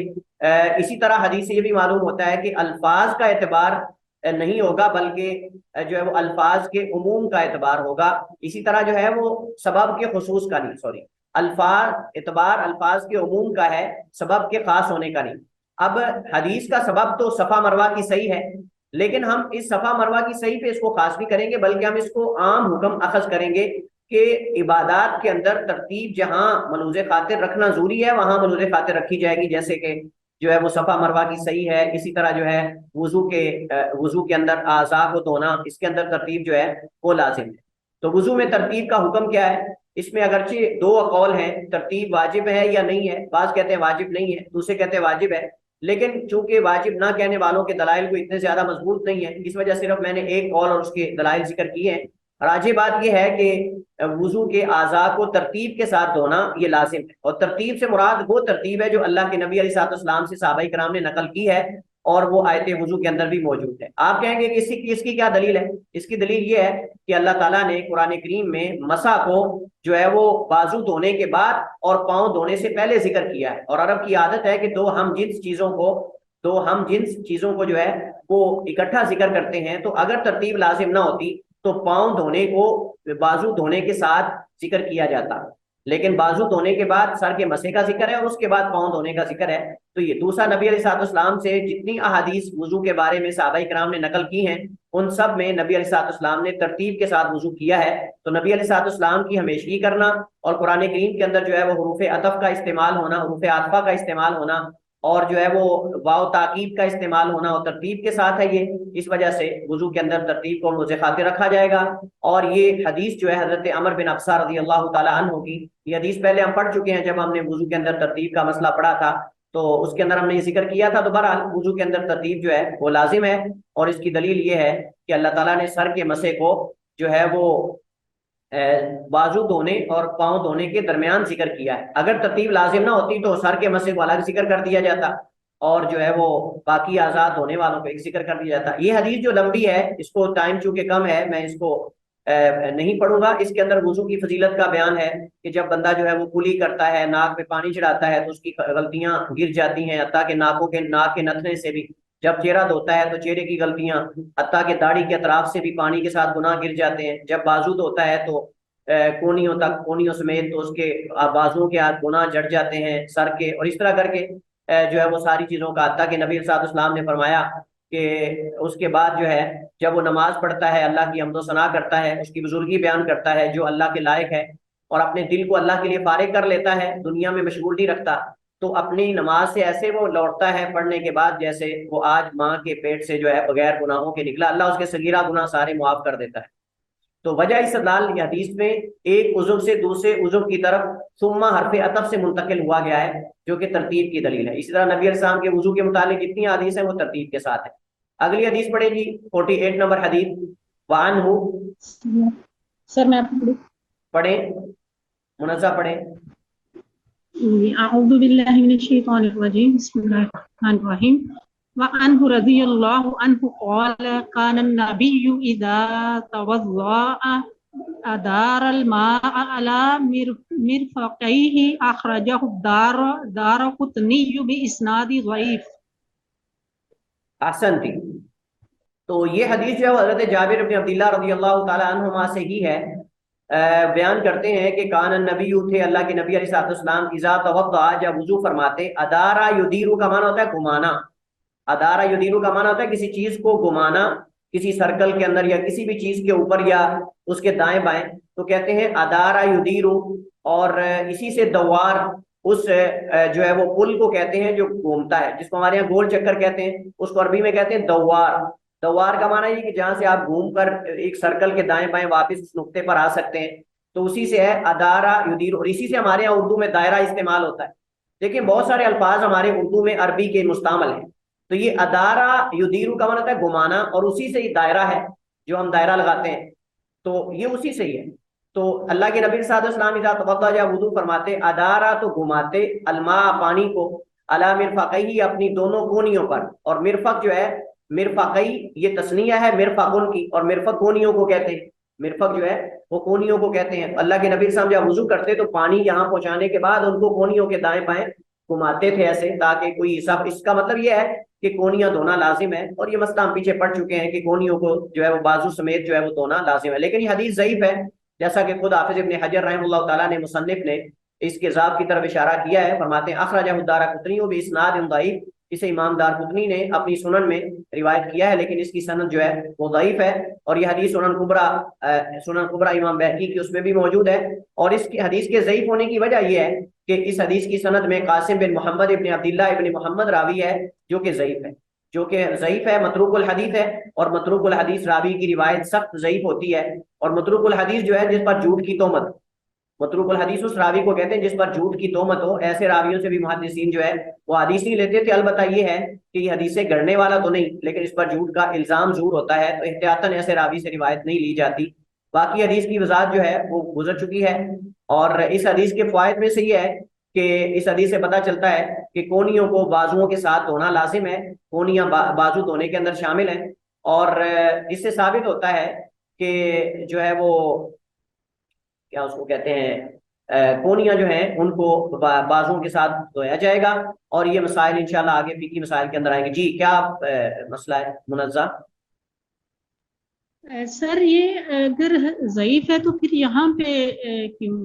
اسی طرح حدیث سے یہ بھی معلوم ہوتا ہے کہ الفاظ کا اعتبار نہیں ہوگا بلکہ جو ہے وہ الفاظ کے عموم کا اعتبار ہوگا، اسی طرح جو ہے وہ سبب کے خصوص کا نہیں، الفاظ اعتبار الفاظ کے عموم کا ہے، سبب کے خاص ہونے کا نہیں۔ اب حدیث کا سبب تو صفا مروہ کی صحیح ہے، لیکن ہم اس صفا مروہ کی صحیح پہ اس کو خاص بھی کریں گے، بلکہ ہم اس کو عام حکم اخذ کریں گے کہ عبادات کے اندر ترتیب جہاں ملوز خاطر رکھنا ضروری ہے وہاں ملوز خاطر رکھی جائے گی، جیسے کہ جو ہے وہ صفا مروہ کی صحیح ہے۔ اسی طرح جو ہے وضو کے اندر اعضاء کو دھونا، اس کے اندر ترتیب جو ہے وہ لازم ہے۔ تو وضو میں ترتیب کا حکم کیا ہے؟ اس میں اگرچہ دو اقوال ہیں، ترتیب واجب ہے یا نہیں ہے، بعض کہتے ہیں واجب نہیں ہے، دوسرے کہتے ہیں واجب ہے، لیکن چونکہ واجب نہ کہنے والوں کے دلائل کو اتنے زیادہ مضبوط نہیں ہے، اس وجہ صرف میں نے ایک قول اور اس کے دلائل ذکر کیے ہیں۔ راجح بات یہ ہے کہ وضو کے اعضاء کو ترتیب کے ساتھ دھونا یہ لازم ہے، اور ترتیب سے مراد وہ ترتیب ہے جو اللہ کے نبی علیہ الصلوۃ والسلام سے صحابہ کرام نے نقل کی ہے، اور وہ آیت وضو کے اندر بھی موجود ہے۔ آپ کہیں گے کہ اس کی کیا دلیل ہے؟ اس کی دلیل یہ ہے کہ اللہ تعالیٰ نے قرآن کریم میں مسح کو جو ہے وہ بازو دھونے کے بعد اور پاؤں دھونے سے پہلے ذکر کیا ہے، اور عرب کی عادت ہے کہ دو ہم جنس چیزوں کو جو ہے وہ اکٹھا ذکر کرتے ہیں، تو اگر ترتیب لازم نہ ہوتی تو پاؤں دھونے کو بازو دھونے کے ساتھ ذکر کیا جاتا، لیکن بازو دھونے کے بعد سر کے مسح کا ذکر ہے اور اس کے بعد پاؤں دھونے کا ذکر ہے۔ تو یہ دوسرا نبی علیہ الصلوۃ والسلام سے جتنی احادیث وضو کے بارے میں صحابہ کرام نے نقل کی ہیں ان سب میں نبی علیہ الصلوۃ والسلام نے ترتیب کے ساتھ وضو کیا ہے۔ تو نبی علیہ الصلوۃ والسلام کی ہمیشگی کرنا اور قرآن کریم کے اندر جو ہے وہ حروف عطف کا استعمال ہونا، حروف عاطفہ کا استعمال ہونا، اور جو ہے وہ واو تاکید کا استعمال ہونا اور ترتیب کے ساتھ ہے، یہ اس وجہ سے وضو کے اندر ترتیب کو ملوز خاطر رکھا جائے گا۔ اور یہ حدیث جو ہے حضرت عمر بن ابسہ رضی اللہ تعالی عنہ کی، یہ حدیث پہلے ہم پڑھ چکے ہیں جب ہم نے وضو کے اندر ترتیب کا مسئلہ پڑھا تھا، تو اس کے اندر ہم نے یہ ذکر کیا تھا۔ تو بہرحال وضو کے اندر ترتیب جو ہے وہ لازم ہے، اور اس کی دلیل یہ ہے کہ اللہ تعالیٰ نے سر کے مسح کو جو ہے وہ بازو دھونے اور پاؤں دھونے کے درمیان ذکر کیا ہے۔ اگر ترتیب لازم نہ ہوتی تو سر کے مسح کو الگ ذکر کر دیا جاتا اور جو ہے وہ باقی آزاد ہونے والوں کو ایک ذکر کر دیا جاتا۔ یہ حدیث جو لمبی ہے، اس کو ٹائم چونکہ کم ہے میں اس کو نہیں پڑھوں گا۔ اس کے اندر وضو کی فضیلت کا بیان ہے کہ جب بندہ جو ہے وہ کلی کرتا ہے، ناک پہ پانی چڑھاتا ہے تو اس کی غلطیاں گر جاتی ہیں، حتیٰ کہ ناک کے نتنے سے بھی۔ جب چہرہ دھوتا ہے تو چہرے کی غلطیاں، حتیٰ کہ داڑھی کے اطراف سے بھی پانی کے ساتھ گناہ گر جاتے ہیں۔ جب بازو دھوتا ہے تو کونیوں سمیت تو اس کے بازوؤں کے ہاتھ گناہ جڑ جاتے ہیں سر کے، اور اس طرح کر کے جو ہے وہ ساری چیزوں کا، حتیٰ کہ نبی صلی اللہ علیہ وسلم نے فرمایا کہ اس کے بعد جو ہے جب وہ نماز پڑھتا ہے اللہ کی حمد و ثنا کرتا ہے، اس کی بزرگی بیان کرتا ہے جو اللہ کے لائق ہے، اور اپنے دل کو اللہ کے لیے فارغ کر لیتا ہے، دنیا میں مشغول نہیں رکھتا، تو اپنی نماز سے ایسے وہ لوٹتا ہے پڑھنے کے بعد جیسے وہ آج ماں کے پیٹ سے جو ہے بغیر گناہوں کے نکلا۔ اللہ اس کے صغیرہ گناہ سارے معاف کر دیتا ہے۔ تو وجہ استدلال یہ حدیث میں ایک عضو سے دوسرے عضو کی طرف ثم حرف عطف سے منتقل ہوا گیا ہے، جو کہ ترتیب کی دلیل ہے۔ اسی طرح نبی علیہ السلام کے وضو کے متعلق جتنی حدیث ہیں وہ ترتیب کے ساتھ ہے۔ اگلی حدیث پڑھیں جی 48 نمبر حدیث، وعنہ، سر میں آپ کو پڑھیں منزہ پڑھیں۔ اعوذ باللہ من الشیطان الرجیم، بسم اللہ الرحمن الرحیم۔ وعنہ رضی اللہ عنہ قال کان النبی اذا توضأ ادار الماء على مرفقیہ اخرجہ دارقطنی باسناد ضعیف۔ احسنتی۔ تو یہ حدیث جو ہے وہ حضرت جابر بن عبداللہ رضی اللہ تعالی عنہما سے ہی ہے۔ بیان کرتے ہیں کہ کان النبی تھے اللہ کے نبی علیہ السلام، اذا توضأ جب وضو فرماتے، ادارا یدیرو کا معنی ہوتا ہے گھمانا، ادارا یدیرو کا معنی ہوتا ہے کسی چیز کو گھمانا، کسی سرکل کے اندر یا کسی بھی چیز کے اوپر یا اس کے دائیں بائیں، تو کہتے ہیں ادارا یدیرو۔ اور اسی سے دوار اس جو ہے وہ پل کو کہتے ہیں جو گھومتا ہے، جس کو ہمارے یہاں گول چکر کہتے ہیں، اس کو عربی میں کہتے ہیں دوار۔ دوار کا معنی یہ کہ جہاں سے آپ گھوم کر ایک سرکل کے دائیں بائیں واپس اس نقطے پر آ سکتے ہیں، تو اسی سے ہے ادارا یدیرو، اور اسی سے ہمارے یہاں اردو میں دائرہ استعمال ہوتا ہے۔ لیکن بہت سارے الفاظ ہمارے اردو میں عربی کے مستعمل ہیں، تو یہ ادارا یدیرو کا معنی ہوتا ہے گھمانا، اور اسی سے ہی دائرہ ہے جو ہم دائرہ لگاتے ہیں، تو یہ اسی سے ہی ہے۔ تو اللہ کے نبی صلی اللہ علیہ وسلم اذا توضأ جب وضو فرماتے، ادارا تو گھماتے، الماء پانی کو، علی مرفقیہ اپنی دونوں کونیوں پر، اور مرفق جو ہے مرفقی یہ تسنیہ ہے مرفقن کی، اور مرفق کونیوں کو کہتے ہیں، مرفق جو ہے وہ کونیوں کو کہتے ہیں۔ اللہ کے نبی صلی اللہ علیہ وسلم جب وضو کرتے تو پانی یہاں پہنچانے کے بعد ان کو کونیوں کے دائیں بائیں گھماتے تھے ایسے، تاکہ کوئی حساب، اس کا مطلب یہ ہے کہ کونیاں دھونا لازم ہے، اور یہ مسئلہ ہم پیچھے پڑ چکے ہیں کہ کونیوں کو جو ہے وہ بازو سمیت جو ہے وہ دھونا لازم ہے۔ لیکن یہ حدیث ضعیف ہے، جیسا کہ خود حافظ ابن حجر رحمہ اللہ تعالیٰ نے مصنف نے اس کے ذات کی طرف اشارہ کیا ہے، فرماتے ہیں اخرجہ الدارقطنی باسناد ضعیف، اسے امام دارقطنی نے اپنی سنن میں روایت کیا ہے، لیکن اس کی سند جو ہے وہ ضعیف ہے، اور یہ حدیث سنن کبریٰ امام بہقی کی اس میں بھی موجود ہے۔ اور اس کی حدیث کے ضعیف ہونے کی وجہ یہ ہے کہ اس حدیث کی سند میں قاسم بن محمد ابن عبداللہ ابن محمد راوی ہے، جو کہ ضعیف ہے، متروک الحدیث ہے، اور متروک الحدیث راوی کی روایت سخت ضعیف ہوتی ہے۔ اور متروک الحدیث جو ہے جس پر جھوٹ کی تہمت، متروک الحدیث اس راوی کو کہتے ہیں جس پر جھوٹ کی تہمت ہو، ایسے راویوں سے بھی محدثین جو ہے وہ حدیث نہیں لیتے تھے۔ البتہ یہ ہے کہ یہ حدیثیں گڑھنے والا تو نہیں، لیکن اس پر جھوٹ کا الزام ضرور ہوتا ہے، تو احتیاطاً ایسے راوی سے روایت نہیں لی جاتی۔ باقی حدیث کی وضاحت جو ہے وہ گزر چکی ہے، اور اس حدیث کے فوائد میں سے یہ ہے کہ اس حدیث سے پتہ چلتا ہے کہ کونیوں کو بازوؤں کے ساتھ دھونا لازم ہے، کونیاں بازو دھونے کے اندر شامل ہیں، اور اس سے ثابت ہوتا ہے کہ جو ہے وہ کیا اس کو کہتے ہیں کونیاں جو ہیں ان کو بازوؤں کے ساتھ دھویا جائے گا، اور یہ مسائل انشاءاللہ آگے فقہی مسائل کے اندر آئیں گے۔ جی کیا مسئلہ ہے منزہ؟ سر یہ اگر ضعیف ہے تو پھر یہاں پہ کیوں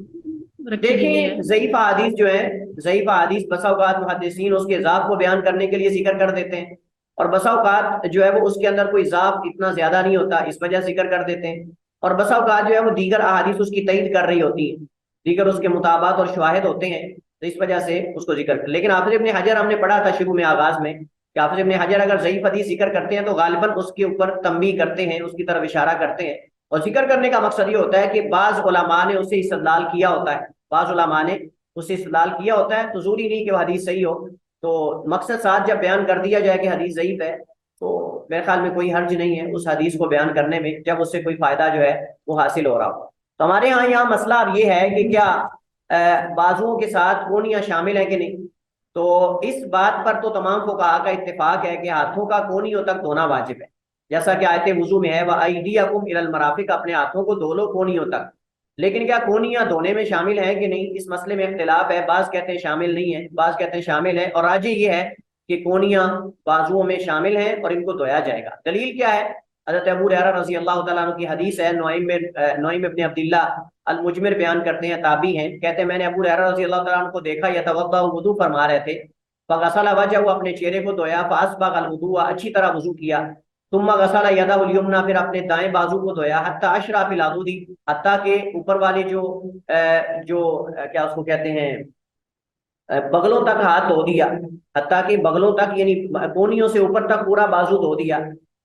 رکھی گئی ہے؟ دیکھیں ضعیف احادیث جو ہے، ضعیف احادیث بسا اوقات محدثین اس کے ضعف کو بیان کرنے کے لیے ذکر کر دیتے ہیں، اور بسا اوقات جو ہے وہ اس کے اندر کوئی ضعف اتنا زیادہ نہیں ہوتا، اس وجہ ذکر کر دیتے ہیں، اور بسا اوقات جو ہے وہ دیگر احادیث اس کی تائید کر رہی ہوتی ہیں، دیگر اس کے مطابقات اور شواہد ہوتے ہیں، تو اس وجہ سے اس کو ذکر کر۔ لیکن حافظ ابن حجر ہم نے پڑھا تھا شروع میں آغاز میں کہ حافظ ابن حجر اگر ضعیف حدیث ذکر کرتے ہیں تو غالباً اس کے اوپر تنبیہ کرتے ہیں، اس کی طرف اشارہ کرتے ہیں، اور ذکر کرنے کا مقصد یہ ہوتا ہے کہ بعض علماء نے اسے استدلال کیا ہوتا ہے، بعض علماء نے اسے استدلال کیا ہوتا ہے، تو ضروری نہیں کہ وہ حدیث صحیح ہو، تو مقصد ساتھ جب بیان کر دیا جائے کہ حدیث ضعیف ہے تو میرے خیال میں کوئی حرج نہیں ہے اس حدیث کو بیان کرنے میں، جب اس سے کوئی فائدہ جو ہے وہ حاصل ہو رہا ہو۔ تو ہمارے یہاں مسئلہ اب یہ ہے کہ کیا بازوؤں کے ساتھ کونیاں شامل ہیں کہ نہیں، تو اس بات پر تو تمام فقہاء کا اتفاق ہے کہ ہاتھوں کا کونیوں تک دھونا واجب ہے، جیسا کہ آیت وضو میں ہے وَأَيْدِيَكُمْ إِلَى الْمَرَافِقِ، اپنے ہاتھوں کو دھو لو کونیوں تک۔ لیکن کیا کونیاں دھونے میں شامل ہیں کہ نہیں، اس مسئلے میں اختلاف ہے، بعض کہتے ہیں شامل نہیں ہے، بعض کہتے ہیں شامل ہے، اور راجح یہ ہے کہ کونیاں بازوؤں میں شامل ہیں اور ان کو دھویا جائے گا۔ دلیل کیا ہے؟ حضرت ابو ہریرہ رضی اللہ تعالیٰ عنہ کی حدیث ہے، نعیم ابن عبداللہ المجمر بیان کرتے ہیں، تابعی ہیں، کہتے ہیں میں نے ابو ہریرہ رضی اللہ تعالیٰ عنہ کو دیکھا یتوضأ، وضو فرما رہے تھے، فغسل وجهه، اپنے چہرے کو دھویا، فاسبغ الوضوء، اچھی طرح وضو کیا، ثم غسل یدہ الیمنی، پھر اپنے دائیں بازو کو دھویا، حتی اشرا فی العضد، حتیٰ کہ اوپر والے جو کیا اس کو کہتے ہیں بغلوں تک ہاتھ دھو دیا، حتیٰ کہ بغلوں تک یعنی کونیوں سے اوپر تک پورا بازو دھو دیا،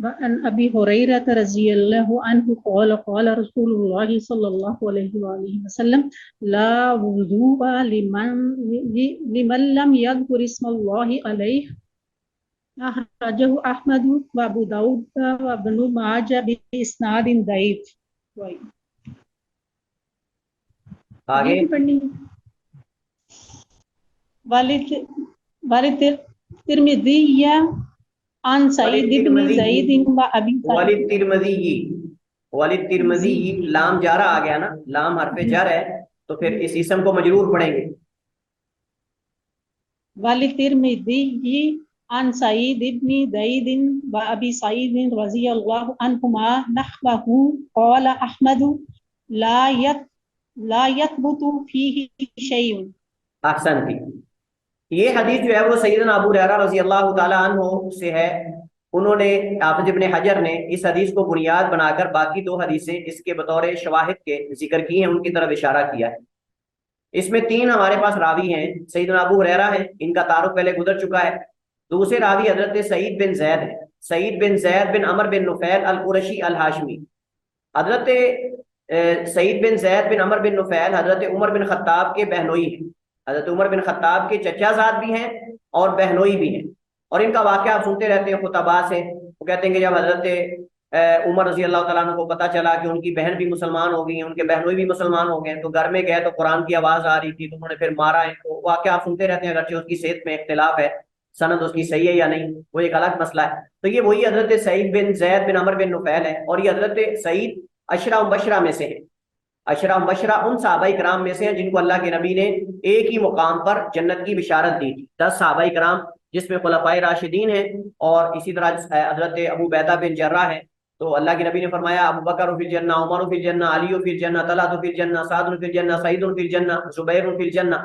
وعن أبي هريرة رضي الله عنه قال قال رسول الله صلى الله عليه وآله وسلم لا وضوء لمن لم يذكر اسم الله عليه أخرجه أحمد وأبو داود وابن ماجه بإسناد ضعيف. آگے والد ترمذی عن سعید بن زید وابی والد ترمذی لام جارہ آ گیا نا، لام حرف جر ہے تو پھر اس اسم کو مجرور پڑھیں گے. والد ترمذی عن سعید بن زید وابی سعید رضی اللہ عنہما نحوہ قال احمد لا يثبت فيه شيء. احسن تھی. یہ حدیث جو ہے وہ سیدنا ابو ہریرہ رضی اللہ تعالی عنہ سے ہے. انہوں نے حافظ ابن حجر نے اس حدیث کو بنیاد بنا کر باقی دو حدیثیں اس کے بطور شواہد کے ذکر کی ہیں، ان کی طرف اشارہ کیا ہے. اس میں تین ہمارے پاس راوی ہیں. سیدنا ابو ہریرہ ہیں، ان کا تعارف پہلے گزر چکا ہے. دوسرے راوی حضرت سعید بن زید ہیں، سعید بن زید بن عمر بن نفیل القرشی الہاشمی. حضرت سعید بن زید بن عمر بن نفیل حضرت عمر بن خطاب کے بہنوئی ہیں. حضرت عمر بن خطاب کے چچا زاد بھی ہیں اور بہنوئی بھی ہیں. اور ان کا واقعہ آپ سنتے رہتے ہیں خطباء سے. وہ کہتے ہیں کہ جب حضرت عمر رضی اللہ تعالیٰ عنہ کو پتہ چلا کہ ان کی بہن بھی مسلمان ہو گئی ہیں، ان کے بہنوئی بھی مسلمان ہو گئے ہیں، تو گھر میں گئے تو قرآن کی آواز آ رہی تھی تو انہوں نے پھر مارا ان کو. واقعہ آپ سنتے رہتے ہیں، اگرچہ اس کی صحت میں اختلاف ہے، سند اس کی صحیح ہے یا نہیں وہ ایک الگ مسئلہ ہے. تو یہ وہی حضرت سعید بن زید بن عمر بن نفیل ہے، اور یہ حضرت سعید عشرہ مبشرہ میں سے ہیں. عشرہ مبشرہ ان صحابہ کرام میں سے ہیں جن کو اللہ کے نبی نے ایک ہی مقام پر جنت کی بشارت دی تھی. 10 صحابہ کرام جس میں خلفائے راشدین ہیں اور اسی طرح حضرت ابو عبیدہ بن جرہ ہیں. تو اللہ کے نبی نے فرمایا ابو بکر فی الجنہ، عمر فی الجنہ، علی فی الجنہ، طلحہ فی الجنہ، سعد فی الجنہ، سعید فی الجنہ، زبیر فی الجنہ.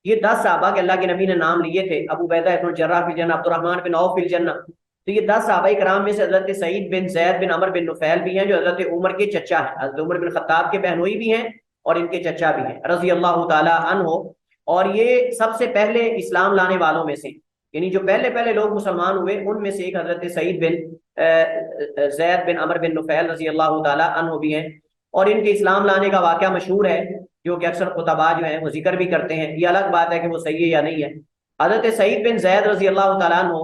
یہ 10 صحابہ کے اللہ کے نبی نے نام لیے تھے. ابو عبیدہ بن جرہ فی الجنہ، عبد الرحمن بن عوف فی الجنہ. تو یہ 10 صحابہ کرام میں سے حضرت سعید بن زید بن عمر بن نفیل بھی ہیں جو حضرت عمر کے چچا ہیں. حضرت عمر بن خطاب کے بہنوئی بھی ہیں اور ان کے چچا بھی ہیں رضی اللہ تعالی عنہ. اور یہ سب سے پہلے اسلام لانے والوں میں سے، یعنی جو پہلے لوگ مسلمان ہوئے ان میں سے ایک حضرت سعید بن زید بن عمر بن نفیل رضی اللہ تعالی عنہ بھی ہیں. اور ان کے اسلام لانے کا واقعہ مشہور ہے جو کہ اکثر خطباء جو ہیں وہ ذکر بھی کرتے ہیں. یہ الگ بات ہے کہ وہ صحیح ہے یا نہیں ہے. حضرت سعید بن زید رضی اللہ تعالیٰ عنہ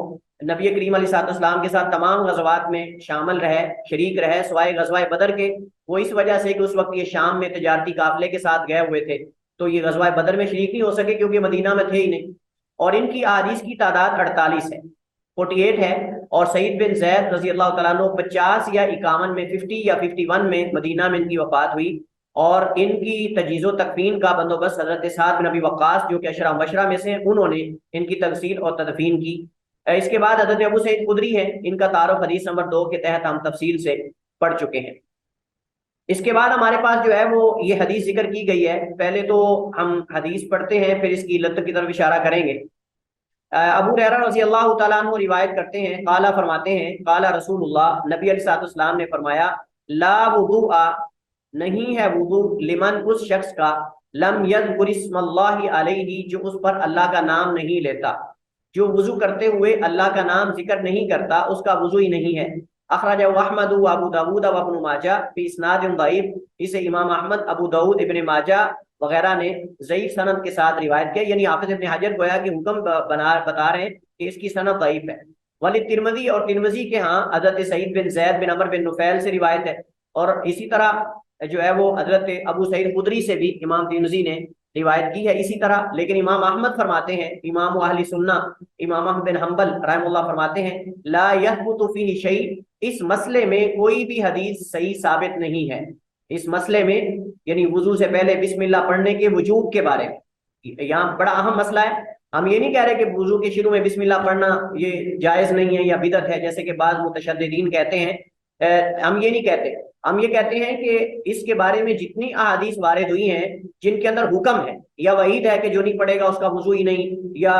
نبی کریم علیہ السلام کے ساتھ تمام غزوات میں شامل رہے، شریک رہے سوائے غزوہ بدر کے. وہ اس وجہ سے کہ اس وقت یہ شام میں تجارتی قافلے کے ساتھ گئے ہوئے تھے تو یہ غزوہ بدر میں شریک نہیں ہو سکے کیونکہ مدینہ میں تھے ہی نہیں. اور ان کی احادیث کی تعداد 48 ہے، 48 ہے. اور سعید بن زید رضی اللہ تعالیٰ عنہ 50 یا 51 میں 50 یا 51 میں مدینہ میں ان کی وفات ہوئی. اور ان کی تجہیز و تکفین کا بندوبست حضرت سعد بن ابی وقاص جو کہ عشرہ مبشرہ میں سے ہیں انہوں نے ان کی تغسیل اور تدفین کی. اس کے بعد حضرت ابو سعید خدری ہیں، ان کا تعارف حدیث نمبر 2 کے تحت ہم تفصیل سے پڑھ چکے ہیں. اس کے بعد ہمارے پاس جو ہے وہ یہ حدیث ذکر کی گئی ہے. پہلے تو ہم حدیث پڑھتے ہیں پھر اس کی علت کی طرف اشارہ کریں گے. ابو ہریرہ رضی اللہ تعالیٰ عنہ روایت کرتے ہیں، قالا فرماتے ہیں، قالا رسول اللہ، نبی علیہ السلام نے فرمایا، لا وضوء نہیں ہے وضو لمن اس شخص کا لم یذکر اسم اللہ علیہ جو اس پر اللہ کا نام نہیں لیتا، جو وضو کرتے ہوئے اللہ کا نام ذکر نہیں کرتا اس کا وضو ہی نہیں ہے. اخرجہ احمد و ابو داود و ابن ماجہ فی اسناد ضعیف. اسے امام احمد، ابو داود، ابن ماجہ وغیرہ نے ضعیف سند کے ساتھ روایت کیا. یعنی حافظ ابن حجر گویا کہ حکم بتا رہے ہیں کہ اس کی سند ضعیف ہے. ولی ترمذی اور ترمذی کے ہاں حضرت سعید بن زید بن عمر بن نفیل سے روایت ہے. اور اسی طرح جو ہے وہ حضرت ابو سعید خدری سے بھی امام ترمذی نے روایت کی ہے اسی طرح. لیکن امام احمد فرماتے ہیں، امام اہل سنہ امام احمد بن حنبل رحم اللہ فرماتے ہیں، لا یثبت فیہ شیء، اس مسئلے میں کوئی بھی حدیث صحیح ثابت نہیں ہے. اس مسئلے میں یعنی وضو سے پہلے بسم اللہ پڑھنے کے وجوب کے بارے میں یہاں بڑا اہم مسئلہ ہے. ہم یہ نہیں کہہ رہے کہ وضو کے شروع میں بسم اللہ پڑھنا یہ جائز نہیں ہے یا بدعت ہے جیسے کہ بعض متشددین کہتے ہیں. ہم یہ نہیں کہتے. ہم یہ کہتے ہیں کہ اس کے بارے میں جتنی احادیث وارد ہوئی ہیں جن کے اندر حکم ہے یا وعید ہے کہ جو نہیں پڑھے گا اس کا وضو ہی نہیں، یا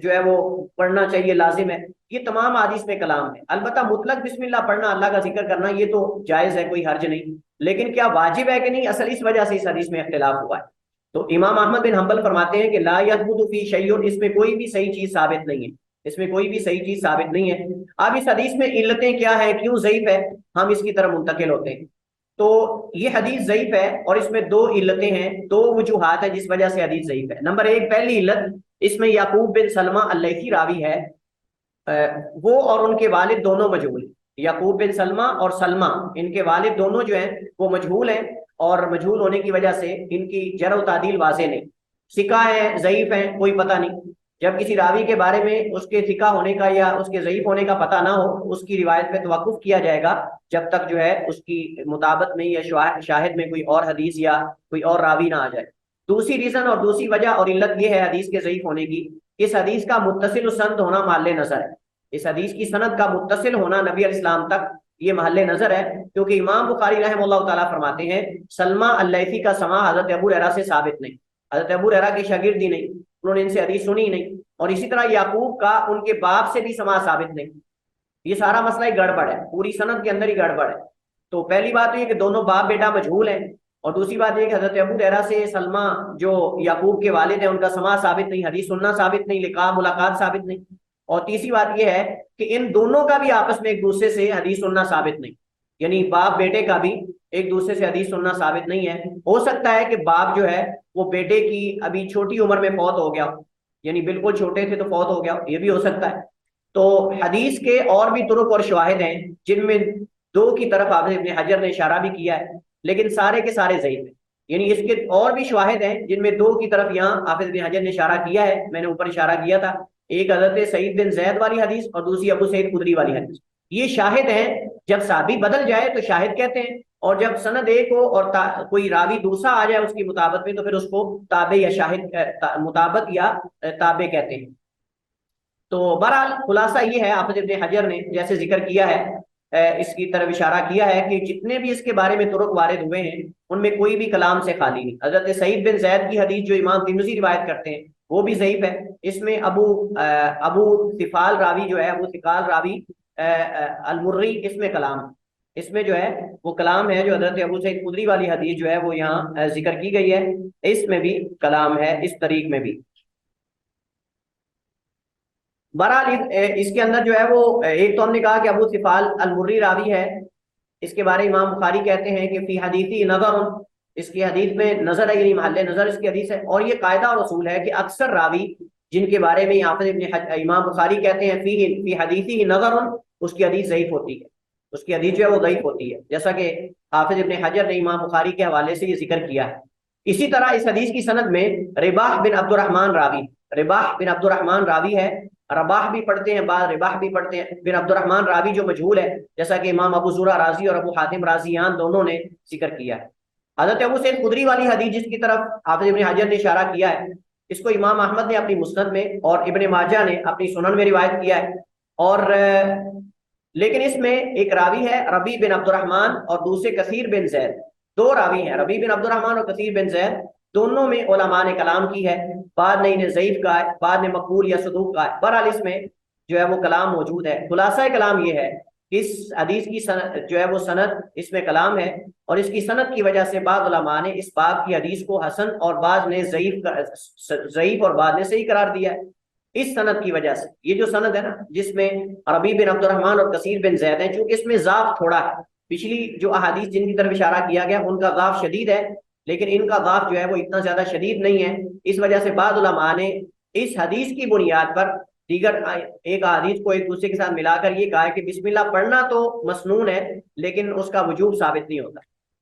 جو ہے وہ پڑھنا چاہیے لازم ہے، یہ تمام احادیث میں کلام ہے. البتہ مطلق بسم اللہ پڑھنا، اللہ کا ذکر کرنا یہ تو جائز ہے، کوئی حرج نہیں. لیکن کیا واجب ہے کہ نہیں، اصل اس وجہ سے اس حدیث میں اختلاف ہوا ہے. تو امام احمد بن حنبل فرماتے ہیں کہ لا یثبت فی شیء، اس میں کوئی بھی صحیح چیز ثابت نہیں ہے. اس میں کوئی بھی صحیح چیز ثابت نہیں ہے۔ اب اس حدیث میں علتیں کیا ہیں، کیوں ضعیف ہے، ہم اس کی طرف منتقل ہوتے ہیں۔ تو یہ حدیث ضعیف ہے اور اس میں دو علتیں ہیں، دو وجوہات ہیں جس وجہ سے حدیث ضعیف ہے۔ نمبر ایک، پہلی علت، اس میں یعقوب بن سلمہ اللیثی راوی ہے، وہ اور ان کے والد دونوں مجہول ہیں۔ یعقوب بن سلمہ اور سلمہ، ان کے والد دونوں جو ہیں وہ مجہول ہیں، اور مجہول ہونے کی وجہ سے ان کی جرح و تعدیل واضح نہیں، ثقہ ہیں ضعیف ہیں کوئی پتہ نہیں۔ جب کسی راوی کے بارے میں اس کے ثقہ ہونے کا یا اس کے ضعیف ہونے کا پتہ نہ ہو، اس کی روایت پہ توقف کیا جائے گا جب تک جو ہے اس کی مطابق میں یا شاہد میں کوئی اور حدیث یا کوئی اور راوی نہ آ جائے۔ دوسری ریزن اور دوسری وجہ اور علت یہ ہے حدیث کے ضعیف ہونے کی، اس حدیث کا متصل سند ہونا محل نظر ہے۔ اس حدیث کی سند کا متصل ہونا نبی علیہ السلام تک یہ محل نظر ہے، کیونکہ امام بخاری رحمہ اللہ تعالیٰ فرماتے ہیں سلمہ اللیثی کا سماع حضرت ابو ہریرہ سے ثابت نہیں، حضرت ابو ہریرہ کے شاگرد ہی نہیں، انہوں نے ان سے حدیث سنی ہی نہیں، اور اسی طرح یعقوب کا ان کے باپ سے بھی سماع ثابت نہیں۔ یہ سارا مسئلہ ہی گڑبڑ ہے، پوری سند کے اندر ہی گڑبڑ ہے۔ تو پہلی بات یہ کہ دونوں باپ بیٹا مجہول ہیں، اور دوسری بات یہ کہ حضرت ابو ہریرہ سے سلمہ جو یعقوب کے والد ہیں ان کا سماع ثابت نہیں، حدیث سننا ثابت نہیں، لقاء ملاقات ثابت نہیں۔ اور تیسری بات یہ ہے کہ ان دونوں کا بھی آپس میں ایک دوسرے سے حدیث سننا ثابت نہیں، یعنی باپ بیٹے کا بھی ایک دوسرے سے حدیث سننا ثابت نہیں ہے۔ ہو سکتا ہے کہ باپ جو ہے وہ بیٹے کی ابھی چھوٹی عمر میں فوت ہو گیا ہو، یعنی بالکل چھوٹے تھے تو فوت ہو گیا ہو، یہ بھی ہو سکتا ہے۔ تو حدیث کے اور بھی طرق اور شواہد ہیں جن میں دو کی طرف حافظ ابن حجر نے اشارہ بھی کیا ہے، لیکن سارے کے سارے ضعیف ہیں۔ یعنی اس کے اور بھی شواہد ہیں جن میں دو کی طرف یہاں حافظ ابن حجر نے اشارہ کیا ہے، میں نے اوپر اشارہ کیا تھا، ایک حضرت سعید بن زید والی حدیث اور دوسری ابو سعید خدری والی حدیث۔ یہ شاہد ہیں، جب صحابی بدل جائے تو شاہد کہتے ہیں، اور جب سند ایک ہو اور کوئی راوی دوسرا آ جائے اس کی مطابق میں تو پھر اس کو تابع یا شاہد مطابق یا تابع کہتے ہیں۔ تو بہرحال خلاصہ یہ ہے، حافظ ابن حجر نے جیسے ذکر کیا ہے، اس کی طرف اشارہ کیا ہے کہ جتنے بھی اس کے بارے میں طرق وارد ہوئے ہیں ان میں کوئی بھی کلام سے خالی نہیں۔ حضرت سعید بن زید کی حدیث جو امام ترمذی روایت کرتے ہیں وہ بھی ضعیف ہے، اس میں ابو ثقال راوی جو ہے، ابو ثقال راوی المری، اس میں کلام، اس میں جو ہے وہ کلام ہے، جو حضرت ابو سعید خدری والی حدیث جو ہے وہ یہاں ذکر کی گئی ہے، اس میں بھی کلام ہے، اس طریق میں بھی۔ بہرحال اس کے اندر جو ہے وہ ایک تو ہم نے کہا کہ ابو ثقال المری راوی ہے، اس کے بارے امام بخاری کہتے ہیں کہ فی حدیثی نظر، اس کی حدیث میں نظر ہے، یعنی محل نظر اس کی حدیث ہے۔ اور یہ قاعدہ اور اصول ہے کہ اکثر راوی جن کے بارے میں امام بخاری کہتے ہیں فی حدیثی نظر، اس کی حدیث ضعیف ہوتی ہے، اس کی حدیث جو ہے وہ ضعیف ہوتی ہے، جیسا کہ حافظ ابن حجر نے امام بخاری کے حوالے سے یہ ذکر کیا ہے۔ اسی طرح اس حدیث کی سند میں رباح بن عبد الرحمن راوی، رباح بن عبد الرحمن راوی ہے، رباح بھی پڑھتے ہیں بعض، رباح بھی پڑھتے ہیں، بن عبد الرحمن راوی جو مجہول ہے، جیسا کہ امام ابو زرع رازی اور ابو حاتم رازیان دونوں نے ذکر کیا ہے۔ حضرت ابو سعید خدری والی حدیث جس کی طرف حافظ ابن حجر نے اشارہ کیا ہے، اس کو امام احمد نے اپنی مسند میں اور ابن ماجہ نے اپنی سنن میں روایت کیا ہے، اور لیکن اس میں ایک راوی ہے ربیع بن عبد الرحمن اور دوسرے کثیر بن زید، دو راوی ہیں، ربیع بن عبد الرحمن اور کثیر بن زید، دونوں میں علماء نے کلام کی ہے، بعد نے انہیں ضعیف کہا ہے، بعد نے مقبول یا صدوق کہا ہے۔ بہرحال اس میں جو ہے وہ کلام موجود ہے۔ خلاصہ کلام یہ ہے کہ اس حدیث کی جو ہے وہ سند، اس میں کلام ہے، اور اس کی سند کی وجہ سے بعض علماء نے اس باب کی حدیث کو حسن اور بعض نے ضعیف اور بعض نے صحیح قرار دیا ہے۔ اس سند کی وجہ سے یہ جو سند ہے نا، جس میں ربیع بن عبد الرحمن اور کثیر بن زید ہیں، چونکہ اس میں ضعف تھوڑا ہے، پچھلی جو احادیث جن کی طرف اشارہ کیا گیا ان کا ضعف شدید ہے، لیکن ان کا ضعف جو ہے وہ اتنا زیادہ شدید نہیں ہے۔ اس وجہ سے بعض علماء نے اس حدیث کی بنیاد پر دیگر ایک حدیث کو ایک دوسرے کے ساتھ ملا کر یہ کہا ہے کہ بسم اللہ پڑھنا تو مسنون ہے لیکن اس کا وجوب ثابت نہیں ہوتا۔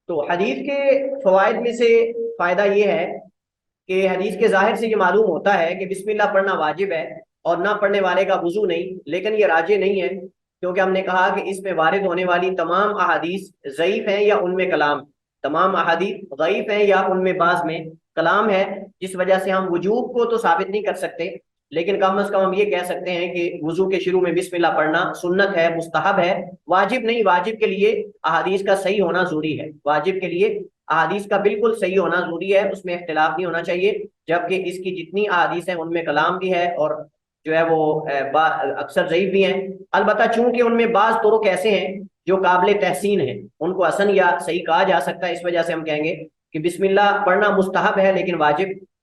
تو حدیث کے فوائد میں سے فائدہ یہ ہے کہ حدیث کے ظاہر سے یہ معلوم ہوتا ہے کہ بسم اللہ پڑھنا واجب ہے اور نہ پڑھنے والے کا وضو نہیں، لیکن یہ راجح نہیں ہے، کیونکہ ہم نے کہا کہ اس میں وارد ہونے والی تمام احادیث ضعیف ہیں یا ان میں کلام، تمام احادیث ضعیف ہیں یا ان میں بعض میں کلام ہے، جس وجہ سے ہم وجوب کو تو ثابت نہیں کر سکتے، لیکن کم از کم ہم یہ کہہ سکتے ہیں کہ وضو کے شروع میں بسم اللہ پڑھنا سنت ہے، مستحب ہے، واجب نہیں۔ واجب کے لیے احادیث کا صحیح ہونا ضروری ہے، واجب کے لیے احادیث کا بالکل صحیح ہونا ضروری ہے، اس میں اختلاف نہیں ہونا چاہیے، جبکہ اس کی جتنی احادیث ہیں ان میں کلام بھی ہے اور جو ہے وہ اکثر ضعیف بھی ہیں۔ البتہ چونکہ ان میں بعض طرق ایسے ہیں جو قابل تحسین ہیں، ان کو حسن یا صحیح کہا جا سکتا ہے، اس وجہ سے ہم کہیں گے کہ بسم اللہ پڑھنا مستحب ہے لیکن واجب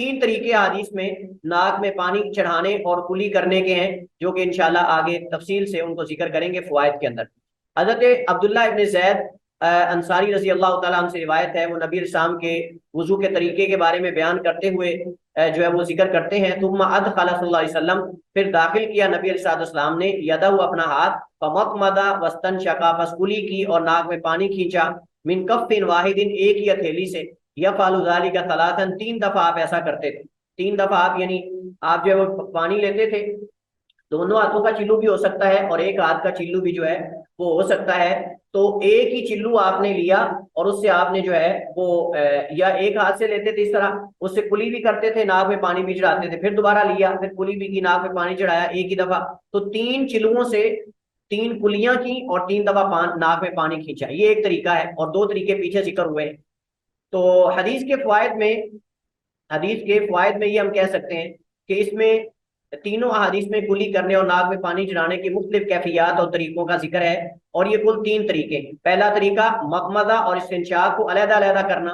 تین طریقے حدیث میں ناک میں پانی چڑھانے اور کلی کرنے کے ہیں، جو کہ انشاءاللہ آگے تفصیل سے ان کو ذکر کریں گے فوائد کے اندر۔ حضرت عبداللہ ابن زید انصاری رضی اللہ تعالیٰ عنہ سے روایت ہے، وہ نبی السلام کے وضو کے طریقے کے بارے میں بیان کرتے ہوئے جو ہے وہ ذکر کرتے ہیں، ثم ادخل صلی اللہ علیہ وسلم، پھر داخل کیا نبی علیہ السلام نے یدہ اپنا ہاتھ، فمضمض واستنشق، پس کلی کی اور ناک میں پانی کھینچا، من کف واحد، ایک ہی ہتھیلی سے، یفعل ذلک ثلاثا، تین دفعہ آپ ایسا کرتے تھے، تین دفعہ آپ یعنی آپ جو ہے وہ پانی لیتے تھے، دونوں ہاتھوں کا چلو بھی ہو سکتا ہے اور ایک ہاتھ کا چلو بھی جو ہے وہ ہو سکتا ہے، تو ایک ہی چلو آپ نے لیا اور اس سے آپ نے جو ہے وہ یا ایک ہاتھ سے لیتے تھے اس طرح، اس سے کلی بھی کرتے تھے، ناک میں پانی بھی چڑھاتے تھے، پھر دوبارہ لیا، پھر کلی بھی کی، ناک میں پانی چڑھایا ایک ہی دفعہ، تو تین چلوؤں سے تین کلیاں کی اور تین دفعہ ناک میں پانی کھینچا، یہ ایک طریقہ ہے، اور دو طریقے پیچھے ذکر ہوئے ہیں۔ تو حدیث کے فوائد میں یہ ہم کہہ سکتے ہیں کہ اس میں تینوں احادیث میں کلی کرنے اور ناک میں پانی چڑھانے کی مختلف کیفیات اور طریقوں کا ذکر ہے، اور یہ کل تین طریقے ہیں۔ پہلا طریقہ مضمضہ اور استنشاق کو علیحدہ علیحدہ کرنا،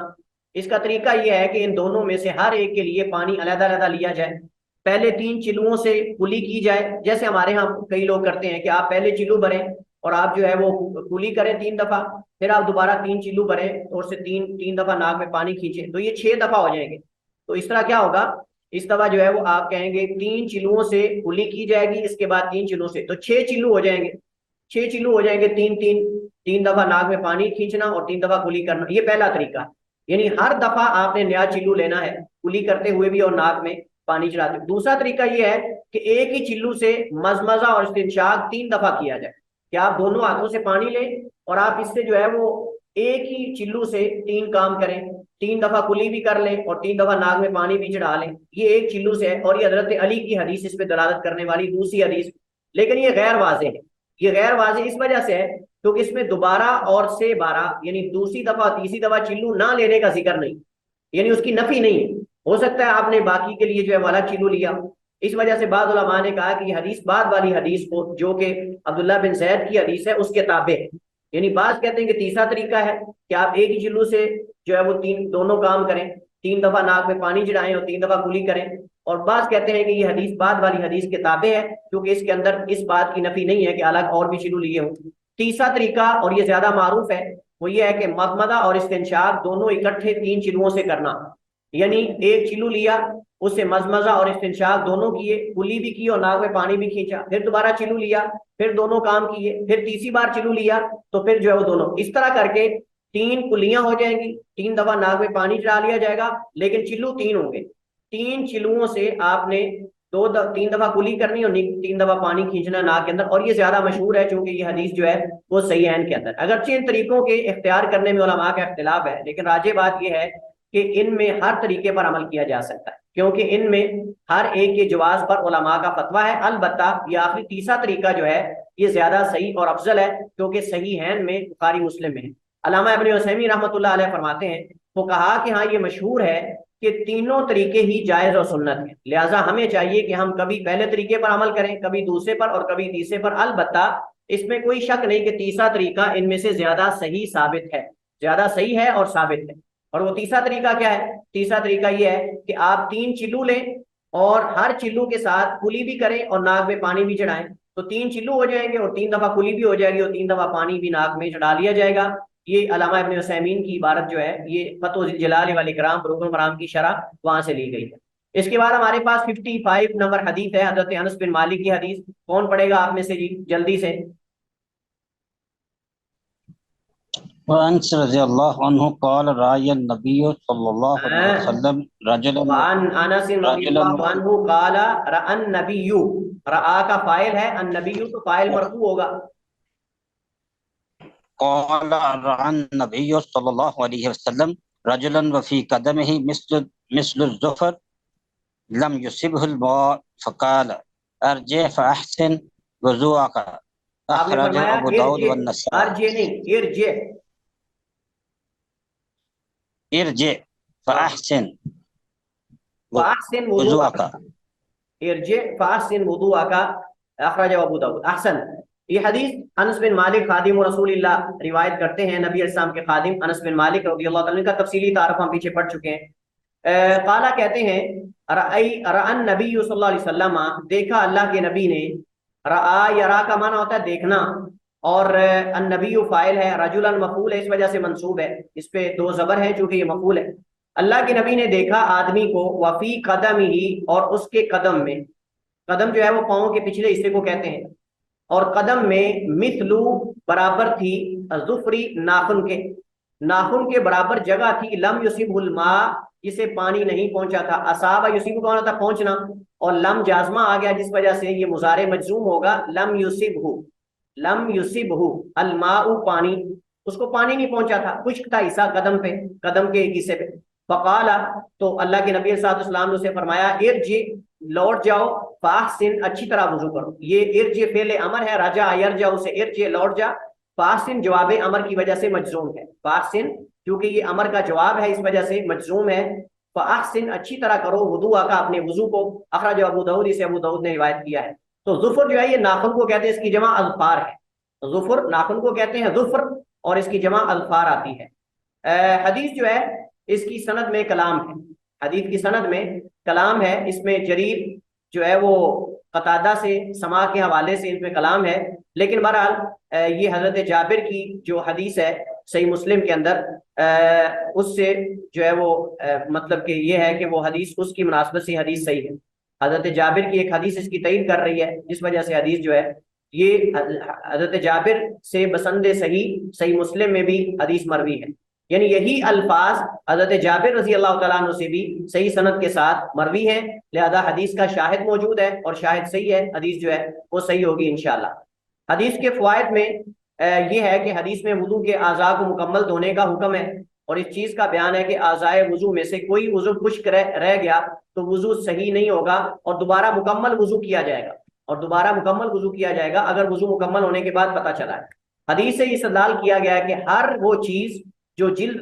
اس کا طریقہ یہ ہے کہ ان دونوں میں سے ہر ایک کے لیے پانی علیحدہ علیحدہ لیا جائے، پہلے تین چلوؤں سے کلی کی جائے، جیسے ہمارے ہاں کئی لوگ کرتے ہیں کہ آپ پہلے چلو بھریں اور آپ جو ہے وہ کلی کریں تین دفعہ، پھر آپ دوبارہ تین چلو بھریں اور سے تین دفعہ ناک میں پانی کھینچیں، تو یہ 6 دفعہ ہو جائیں گے۔ تو اس طرح کیا ہوگا، اس دفعہ جو ہے وہ آپ کہیں گے تین چلوؤں سے کلی کی جائے گی، اس کے بعد تین چلوؤں سے، تو 6 چلو ہو جائیں گے، 6 چلو ہو جائیں گے، تین دفعہ ناک میں پانی کھینچنا اور 3 دفعہ کلی کرنا، یہ پہلا طریقہ ہے، یعنی ہر دفعہ آپ نے نیا چلو لینا ہے کلی کرتے ہوئے بھی اور ناک میں پانی چڑھاتے ہوئے۔ دوسرا طریقہ یہ ہے کہ ایک ہی چلو سے مضمضہ اور استنشاق 3 دفعہ کیا جائے، کہ آپ دونوں ہاتھوں سے پانی لیں اور آپ اس سے جو ہے وہ ایک ہی چلو سے 3 کام کریں، 3 دفعہ کلی بھی کر لیں اور 3 دفعہ ناک میں پانی بھی چڑھا لیں، یہ ایک چلو سے ہے، اور یہ حضرت علی کی حدیث اس پہ دلالت کرنے والی دوسری حدیث، لیکن یہ غیر واضح ہے، یہ غیر واضح اس وجہ سے ہے کیونکہ اس میں دوبارہ اور سے بارہ یعنی دوسری دفعہ تیسری دفعہ چلو نہ لینے کا ذکر نہیں، یعنی اس کی نفی نہیں ہے، ہو سکتا ہے آپ نے باقی کے لیے جو ہے والا چلو لیا، اس وجہ سے بعض علماء نے کہا کہ یہ حدیث بعد والی حدیث کو جو کہ عبداللہ بن زید کی حدیث ہے اس کے تابع ہے، یعنی بعض کہتے ہیں کہ تیسرا طریقہ ہے کہ آپ ایک ہی چلو سے جو ہے وہ دونوں کام کریں، 3 دفعہ ناک میں پانی چڑھائیں اور 3 دفعہ کلی کریں، اور بعض کہتے ہیں کہ یہ حدیث بعد والی حدیث کے تابع ہے کیونکہ اس کے اندر اس بات کی نفی نہیں ہے کہ الگ اور بھی چلو لیے ہوں۔ تیسرا طریقہ اور یہ زیادہ معروف ہے وہ یہ ہے کہ مضمضہ اور استنشاق دونوں اکٹھے 3 چلوؤں سے کرنا، یعنی ایک چلو لیا اس سے مضمضہ اور استنشاق دونوں کیے، کلی بھی کی اور ناک میں پانی بھی کھینچا، پھر دوبارہ چلو لیا، پھر دونوں کام کیے، پھر تیسری بار چلو لیا تو پھر جو ہے وہ دونوں، اس طرح کر کے 3 کلیاں ہو جائیں گی، 3 دفعہ ناک میں پانی چڑھا لیا جائے گا، لیکن چلو 3 ہوں گے، 3 چلوؤں سے آپ نے 3 دفعہ کلی کرنی اور 3 دفعہ پانی کھینچنا ناک کے اندر، اور یہ زیادہ مشہور ہے چونکہ یہ حدیث جو ہے وہ صحیحین کے اندر، اگرچہ ان طریقوں کے اختیار کرنے میں علماء کا اختلاف ہے، لیکن راجح بات یہ ہے کہ ان میں ہر طریقے پر عمل کیا جا سکتا ہے کیونکہ ان میں ہر ایک کے جواز پر علماء کا فتویٰ ہے، البتہ یہ آخری تیسرا طریقہ جو ہے یہ زیادہ صحیح اور افضل ہے کیونکہ صحیحین میں بخاری مسلم میں ہے۔ علامہ ابن عثیمین رحمۃ اللہ علیہ فرماتے ہیں، وہ کہا کہ ہاں یہ مشہور ہے کہ تینوں طریقے ہی جائز اور سنت ہیں، لہٰذا ہمیں چاہیے کہ ہم کبھی پہلے طریقے پر عمل کریں، کبھی دوسرے پر اور کبھی تیسرے پر، البتہ اس میں کوئی شک نہیں کہ تیسرا طریقہ ان میں سے زیادہ صحیح ثابت ہے، زیادہ صحیح ہے اور ثابت ہے۔ اور وہ تیسرا طریقہ کیا ہے؟ تیسرا طریقہ یہ ہے کہ آپ 3 چلو لیں اور ہر چلو کے ساتھ کلی بھی کریں اور ناک میں پانی بھی چڑھائیں، تو 3 چلو ہو جائیں گے اور 3 دفعہ کلی بھی ہو جائے گی اور 3 دفعہ پانی بھی ناک میں چڑھا لیا جائے گا۔ یہ علامہ ابن عثیمین کی عبارت جو ہے یہ فتح الجلال والاکرام بلوغ المرام کی شرح وہاں سے لی گئی ہے۔ اس کے بعد ہمارے پاس 55 نمبر حدیث ہے، حضرت انس بن مالک کی حدیث، کون پڑھے گا آپ میں سے جی جلدی سے؟ وانس رضی اللہ عنہ قال رأى النبي صلی اللہ علیہ وسلم رجلا وعن انس رضی اللہ عنہ قال رأى النبی، رأى کا فاعل ہے، النبی تو فاعل مرفوع ہوگا، قال رأى النبي صلی اللہ علیہ وسلم رجلا وفي قدمه مثل الزفر لم يصبه الماء فقال ارجع فأحسن وضوءك آپ نے اخرج فرمایا ابو داود والنسائی ارجع نہیں ارجع، ارجع فأحسن فاحسن وضوءك ارجع فاحسن وضوءك اخرج ابو داود۔ احسن، یہ حدیث انس بن مالک خادم رسول اللہ روایت کرتے ہیں، نبی علیہ السلام کے خادم انس بن مالک رضی اللہ تعالیٰ عنہ کا تفصیلی تعارف ہم پیچھے پڑھ چکے ہیں۔ قالا کہتے ہیں رأى النبی صلی اللہ علیہ وسلم، دیکھا اللہ کے نبی نے. رأى یرا کا معنی ہوتا ہے دیکھنا، اور النبی فاعل ہے، رجلا مفعول ہے، اس وجہ سے منصوب ہے، اس پہ دو زبر ہے چونکہ یہ مفعول ہے. اللہ کے نبی نے دیکھا آدمی کو، وفی قدم ہی، اور اس کے قدم میں، قدم جو ہے وہ پاؤں کے پچھلے حصے کو کہتے ہیں، اور قدم میں مثلو برابر تھی، ظفری ناخن کے برابر جگہ تھی، لم یصبہ الماء جسے پانی نہیں پہنچا تھا. اصابہ یصیب کون تھا پہنچنا، اور لم جازمہ آ گیا جس وجہ سے یہ مضارع مجزوم ہوگا. لم یصبہ الماء پانی، اس کو پانی نہیں پہنچا تھا، خشک تھا حصہ قدم پہ، قدم کے ایک حصے پہ. فقال، تو اللہ کے نبی صلی اللہ علیہ وسلم نے اسے فرمایا ارجع لوٹ جاؤ، فاحسن اچھی طرح وضو کرو. یہ ارجع فعل امر ہے، رجع یرجع سے ارجع لوٹ جا. فاحسن جواب امر کی وجہ سے مجزوم ہے، فاحسن کیونکہ یہ امر کا جواب ہے اس وجہ سے مجزوم ہے. فاحسن اچھی طرح کرو وضو کا اپنے وضو کو. اخرج ابو داؤد، اسے ابو داؤد نے روایت کیا ہے. تو ظفر جو ہے یہ ناخن کو کہتے ہیں، اس کی جمع اظفار ہے. ظفر ناخن کو کہتے ہیں ظفر، اور اس کی جمع اظفار آتی ہے. حدیث جو ہے اس کی سند میں کلام ہے، حدیث کی سند میں کلام ہے. اس میں جریر جو ہے وہ قتادہ سے سماع کے حوالے سے اس میں کلام ہے. لیکن بہرحال یہ حضرت جابر کی جو حدیث ہے صحیح مسلم کے اندر، اس سے جو ہے وہ مطلب کہ یہ ہے کہ وہ حدیث اس کی مناسبت سے حدیث صحیح ہے. حضرت جابر کی ایک حدیث اس کی تائید کر رہی ہے، جس وجہ سے حدیث جو ہے یہ حضرت جابر سے بسند صحیح مسلم میں بھی حدیث مروی ہے. یعنی یہی الفاظ حضرت جابر رضی اللہ تعالیٰ عنہ سے بھی صحیح سند کے ساتھ مروی ہیں، لہذا حدیث کا شاہد موجود ہے، اور شاہد صحیح ہے، حدیث جو ہے وہ صحیح ہوگی انشاءاللہ. حدیث کے فوائد میں یہ ہے کہ حدیث میں وضو کے اعضاء کو مکمل دھونے کا حکم ہے، اور اس چیز کا بیان ہے کہ اعضائے وضو میں سے کوئی عضو خشک رہ گیا تو وضو صحیح نہیں ہوگا، اور دوبارہ مکمل وضو کیا جائے گا، اگر وضو مکمل ہونے کے بعد پتہ چلا ہے. حدیث سے یہ استدلال کیا گیا ہے کہ ہر وہ چیز جو جلد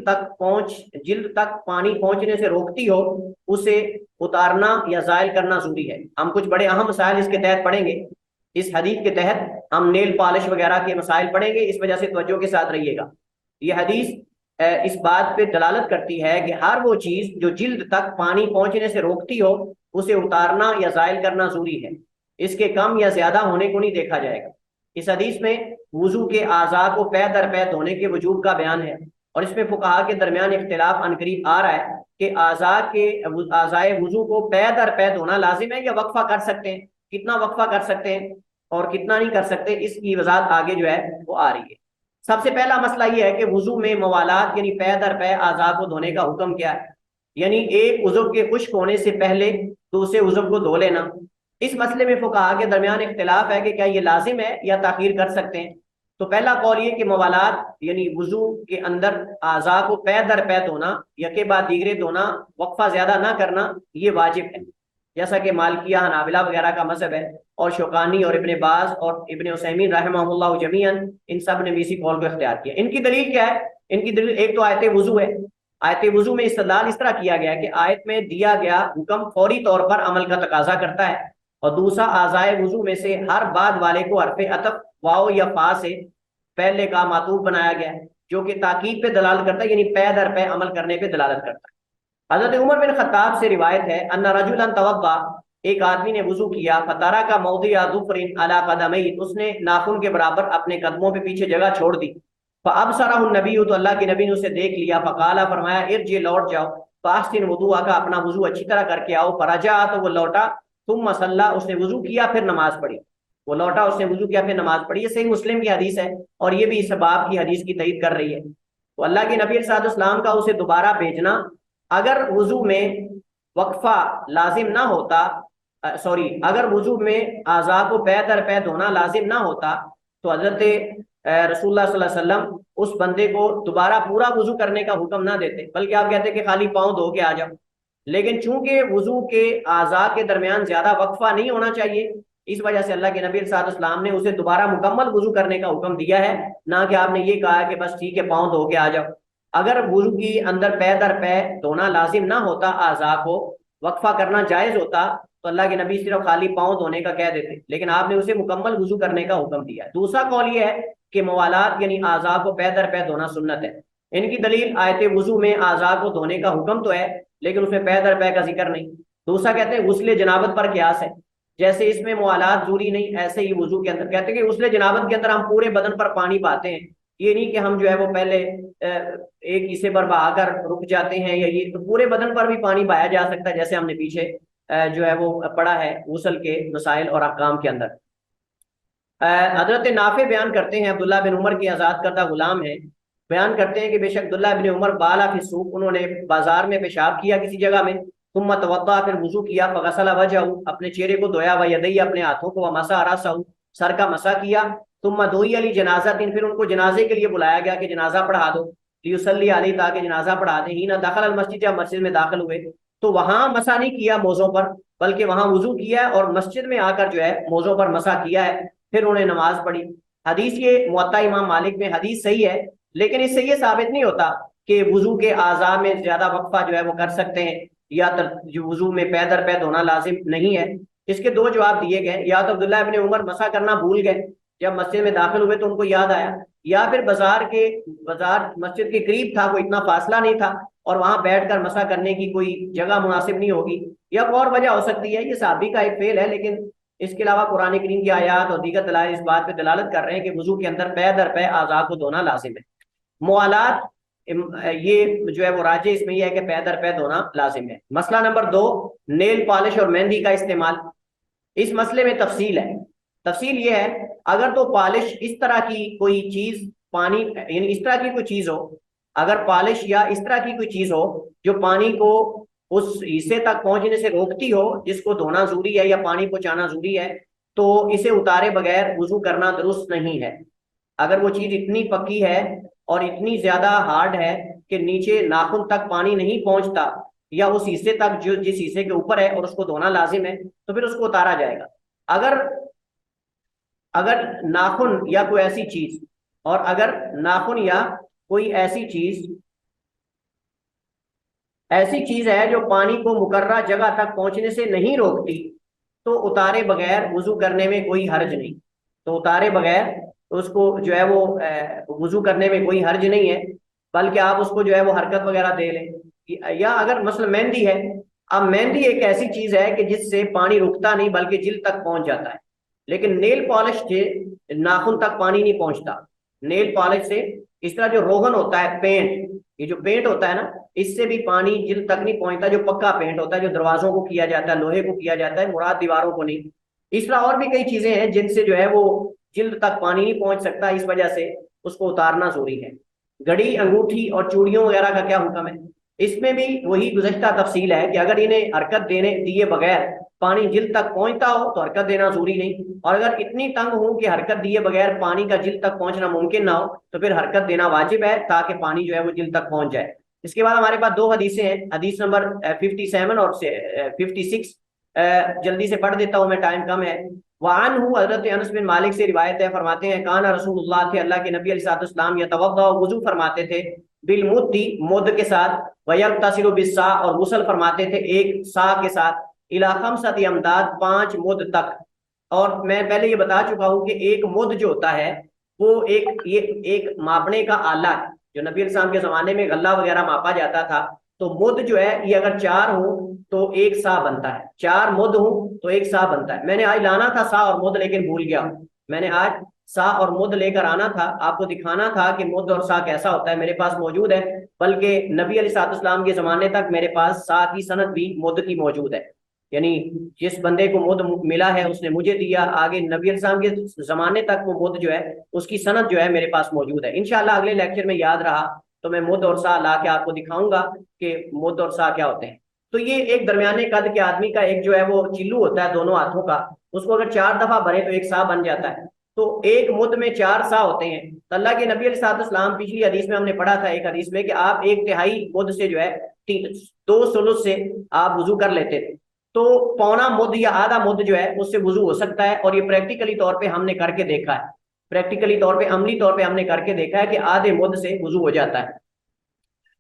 تک پانی پہنچنے سے روکتی ہو اسے اتارنا یا زائل کرنا ضروری ہے. ہم کچھ بڑے اہم مسائل اس کے تحت پڑھیں گے، اس حدیث کے تحت ہم نیل پالش وغیرہ کے مسائل پڑھیں گے، اس وجہ سے توجہ کے ساتھ رہیے گا. یہ حدیث اس بات پہ دلالت کرتی ہے کہ ہر وہ چیز جو جلد تک پانی پہنچنے سے روکتی ہو اسے اتارنا یا زائل کرنا ضروری ہے، اس کے کم یا زیادہ ہونے کو نہیں دیکھا جائے گا. اس حدیث میں وضو کے اعضاء کو پے در پے دھونے کے وجوب کا بیان ہے، اور اس میں فقہا کے درمیان اختلاف عنقریب آ رہا ہے کہ اعضائے وضو کو پے در پے دھونا لازم ہے یا وقفہ کر سکتے ہیں، کتنا وقفہ کر سکتے ہیں اور کتنا نہیں کر سکتے، اس کی وضاحت آگے جو ہے وہ آ رہی ہے. سب سے پہلا مسئلہ یہ ہے کہ وضو میں موالات یعنی پے در پے اعضاء کو دھونے کا حکم کیا ہے، یعنی ایک عضو کے خشک ہونے سے پہلے دوسرے عضو کو دھو لینا. اس مسئلے میں فقہا کے درمیان اختلاف ہے کہ کیا یہ لازم ہے یا تاخیر کر سکتے ہیں. تو پہلا قول یہ کہ موالات یعنی وضو کے اندر اعضاء کو پے در پے دھونا، یکے بعد دیگرے دھونا، وقفہ زیادہ نہ کرنا، یہ واجب ہے، جیسا کہ مالکیہ حنابلہ وغیرہ کا مذہب ہے، اور شوکانی اور ابن باز اور ابن عثیمین رحمہ اللہ جمیعاً ان سب نے بھی اسی قول کو اختیار کیا. ان کی دلیل کیا ہے؟ ان کی دلیل ایک تو آیت وضو ہے. آیت وضو میں استدلال اس طرح کیا گیا کہ آیت میں دیا گیا حکم فوری طور پر عمل کا تقاضا کرتا ہے، اور دوسرا اعضائے وضو میں سے ہر بعد والے کو حرف عطف واو یا فا سے پہلے کا معطوف بنایا گیا ہے، جو کہ تاکید پہ دلالت کرتا ہے، یعنی پے در پے عمل کرنے پہ دلالت کرتا ہے. حضرت عمر بن خطاب سے روایت ہے ان رجلا توضا، ایک آدمی نے وضو کیا، فترک موضع ظفر علی قدمیہ، اس نے ناخن کے برابر اپنے قدموں پہ پیچھے جگہ چھوڑ دی. فابصرہ النبی، تو اللہ کے نبی نے اسے دیکھ لیا، فقال، فرمایا ارجع لوٹ جاؤ، فاحسن وضوءک، اپنا وضو اچھی طرح کر کے آؤ. فرجع، تو وہ لوٹا، ثم صلی، اس نے وضو کیا پھر نماز پڑھی. وہ لوٹا، اس نے وضو کیا پھر نماز پڑھی. یہ صحیح مسلم کی حدیث ہے، اور یہ بھی اس باب کی حدیث کی تائید کر رہی ہے. تو اللہ کے نبی صلی اللہ علیہ وسلم کا اسے دوبارہ بھیجنا، اگر وضو میں وقفہ لازم نہ ہوتا، اگر وضو میں اعضاء کو پے در پے دھونا لازم نہ ہوتا تو حضرت رسول اللہ صلی اللہ علیہ وسلم اس بندے کو دوبارہ پورا وضو کرنے کا حکم نہ دیتے، بلکہ آپ کہتے کہ خالی پاؤں دھو کے آ جاؤ. لیکن چونکہ وضو کے اعضاء کے درمیان زیادہ وقفہ نہیں ہونا چاہیے، اس وجہ سے اللہ کے نبی صلی اللہ علیہ وسلم نے اسے دوبارہ مکمل وضو کرنے کا حکم دیا ہے، نہ کہ آپ نے یہ کہا کہ بس ٹھیک ہے پاؤں دھو کے آ جاؤ. اگر وضو کی اندر پے در پے دھونا لازم نہ ہوتا، اعضاء کو وقفہ کرنا جائز ہوتا، تو اللہ کے نبی صرف خالی پاؤں دھونے کا کہہ دیتے، لیکن آپ نے اسے مکمل وضو کرنے کا حکم دیا. دوسرا قول یہ ہے کہ موالات یعنی اعضاء کو پے در پے دھونا سنت ہے. ان کی دلیل آیت وضو میں اعضاء کو دھونے کا حکم تو ہے، لیکن اس میں پے در پے کا ذکر نہیں۔ دوسرا کہتے ہیں غسل جنابت پر قیاس ہے، جیسے اس میں موالات ضروری نہیں، ایسے ہی وضو کے اندر کہتے ہیں کہ غسل جنابت کے اندر ہم پورے بدن پر پانی پاتے ہیں، یہ نہیں کہ ہم جو ہے وہ پہلے ایک حصے پر بہا کر رک جاتے ہیں، یا یہ پورے بدن پر بھی پانی بہایا جا سکتا ہے، جیسے ہم نے پیچھے جو ہے وہ پڑھا ہے غسل کے مسائل اور احکام کے اندر۔ حضرت نافع بیان کرتے ہیں، عبداللہ بن عمر کی آزاد کردہ غلام ہیں، بیان کرتے ہیں کہ بے شک عبداللہ بن عمر بالا فی السوق، انہوں نے بازار میں پیشاب کیا کسی جگہ میں، ثم توضا، پھر وضو کیا، فغسل وجهه، اپنے چہرے کو دھویا، ویدیہ، اپنے ہاتھوں کو، ومسح راسه، سر کا مسح کیا، ثم دعی علی جنازہ، پھر ان کو جنازے کے لیے بلایا گیا کہ جنازہ پڑھا دو، لیصلی علیہ، تاکہ جنازہ پڑھا دیں، ہی نہ داخل المسجد، جب مسجد میں داخل ہوئے تو وہاں مسح نہیں کیا موزوں پر، بلکہ وہاں وضو کیا ہے اور مسجد میں آ کر جو ہے موزوں پر مسح کیا ہے، پھر انہوں نے نماز پڑھی۔ حدیث یہ موطا امام مالک میں حدیث صحیح ہے، لیکن اس سے یہ ثابت نہیں ہوتا کہ وضو کے اعضاء میں زیادہ وقفہ جو ہے وہ کر سکتے ہیں، یا وضو میں پے در پے دھونا لازم نہیں ہے۔ اس کے دو جواب دیے گئے، یا تو عبداللہ ابن عمر مسح کرنا بھول گئے، جب مسجد میں داخل ہوئے تو ان کو یاد آیا، یا پھر بازار مسجد کے قریب تھا، کوئی اتنا فاصلہ نہیں تھا اور وہاں بیٹھ کر مسح کرنے کی کوئی جگہ مناسب نہیں ہوگی، یا اور وجہ ہو سکتی ہے۔ یہ صحابی کا ایک فعل ہے، لیکن اس کے علاوہ قرآن کریم کی آیات اور دیگر دلائل اس بات پہ دلالت کر رہے ہیں کہ وضو کے اندر پے در پے اعضاء کو دھونا لازم ہے۔ موالات یہ جو ہے وہ راجع اس میں یہ ہے کہ پے در پے دھونا لازم ہے۔ مسئلہ نمبر 2، نیل پالش اور مہندی کا استعمال۔ اس مسئلے میں تفصیل ہے۔ تفصیل یہ ہے، اگر تو پالش اس طرح کی کوئی چیز پانی، یعنی اس طرح کی کوئی چیز ہو، اگر پالش یا اس طرح کی کوئی چیز ہو جو پانی کو اس حصے تک پہنچنے سے روکتی ہو جس کو دھونا ضروری ہے یا پانی پہنچانا ضروری ہے، تو اسے اتارے بغیر وضو کرنا درست نہیں ہے۔ اگر وہ چیز اتنی پکی ہے اور اتنی زیادہ ہارڈ ہے کہ نیچے ناخن تک پانی نہیں پہنچتا، یا اس حصے تک جو جس حصے کے اوپر ہے اور اس کو دھونا لازم ہے، تو پھر اس کو اتارا جائے گا۔ اگر ناخن یا کوئی ایسی چیز، اور اگر ناخن یا کوئی ایسی چیز ہے جو پانی کو مقررہ جگہ تک پہنچنے سے نہیں روکتی، تو اتارے بغیر وضو کرنے میں کوئی حرج نہیں، تو اتارے بغیر اس کو جو ہے وہ وضو کرنے میں کوئی حرج نہیں ہے، بلکہ آپ اس کو جو ہے وہ حرکت وغیرہ دے لیں۔ یا اگر مثلا مہندی ہے، اب مہندی ایک ایسی چیز ہے کہ جس سے پانی رکتا نہیں بلکہ جلد تک پہنچ جاتا ہے، لیکن نیل پالش سے ناخن تک پانی نہیں پہنچتا۔ نیل پالش سے اس طرح جو روغن ہوتا ہے، پینٹ، یہ جو پینٹ ہوتا ہے نا، اس سے بھی پانی جلد تک نہیں پہنچتا، جو پکا پینٹ ہوتا ہے، جو دروازوں کو کیا جاتا ہے، لوہے کو کیا جاتا ہے، مراد دیواروں کو نہیں۔ اس طرح اور بھی کئی چیزیں ہیں جن سے جو ہے وہ جلد تک پانی نہیں پہنچ سکتا، اس وجہ سے اس کو اتارنا ضروری ہے۔ گھڑی، انگوٹھی اور چوڑیوں وغیرہ کا کیا حکم ہے؟ اس میں بھی وہی گزشتہ تفصیل ہے کہ اگر انہیں حرکت دیے بغیر پانی جلد تک پہنچتا ہو تو حرکت دینا ضروری نہیں، اور اگر اتنی تنگ ہو کہ حرکت دیے بغیر پانی کا جلد تک پہنچنا ممکن نہ ہو تو پھر حرکت دینا واجب ہے، تاکہ پانی جو ہے وہ جلد تک پہنچ جائے۔ اس کے بعد ہمارے پاس 2 حدیثیں ہیں، حدیث نمبر 57 اور 56، جلدی سے پڑھ دیتا ہوں میں، ٹائم کم ہے۔ وعنہ، حضرت انس بن مالک سے روایت ہے، فرماتے ہیں کان رسول اللہ، تھے اللہ کے نبی علیہ الصلوۃ والسلام، یتوضا، وضو فرماتے تھے، بالمد، مد کے ساتھ، ویغتسل بالصاع، اور غسل فرماتے تھے ایک صاع کے ساتھ، الی 5 امداد، 5 مد تک۔ اور میں پہلے یہ بتا چکا ہوں کہ ایک مد جو ہوتا ہے وہ ایک ماپنے کا آلہ ہے، جو نبی علیہ السلام کے زمانے میں غلہ وغیرہ ماپا جاتا تھا، تو مد جو ہے یہ اگر 4 ہوں تو 1 صاع بنتا ہے، 4 مد ہوں تو 1 صاع بنتا ہے۔ میں نے آج لانا تھا صاع اور مد، لیکن بھول گیا ہوں، میں نے آج صاع اور مد لے کر آنا تھا، آپ کو دکھانا تھا کہ مد اور صاع کیسا ہوتا ہے، میرے پاس موجود ہے، بلکہ نبی علیہ السلام کے زمانے تک میرے پاس صاع کی سند بھی مد کی موجود ہے، یعنی جس بندے کو مد ملا ہے اس نے مجھے دیا، آگے نبی علیہ السلام کے زمانے تک وہ مد جو ہے اس کی سند جو ہے میرے پاس موجود ہے۔ انشاءاللہ اگلے لیکچر میں یاد رہا تو میں مد اور صاع لا کے آپ کو دکھاؤں گا کہ مد اور صاع کیا ہوتے ہیں۔ تو یہ ایک درمیانے قد کے آدمی کا ایک جو ہے وہ چلو ہوتا ہے دونوں ہاتھوں کا، اس کو اگر 4 دفعہ بھرے تو 1 صاع بن جاتا ہے، تو ایک مد میں 4 صاع ہوتے ہیں۔ تو اللہ کے نبی علیہ السلام، پچھلی حدیث میں ہم نے پڑھا تھا ایک حدیث میں کہ آپ 1/3 مد سے جو ہے 2 ثلث سے آپ وضو کر لیتے تھے، تو پونا مد یا آدھا مد جو ہے اس سے وضو ہو سکتا ہے، اور یہ پریکٹیکلی طور پہ ہم نے کر کے دیکھا ہے، پریکٹیکلی طور پہ، عملی طور پہ ہم نے کر کے دیکھا ہے کہ آدھے مد سے وضو ہو جاتا ہے۔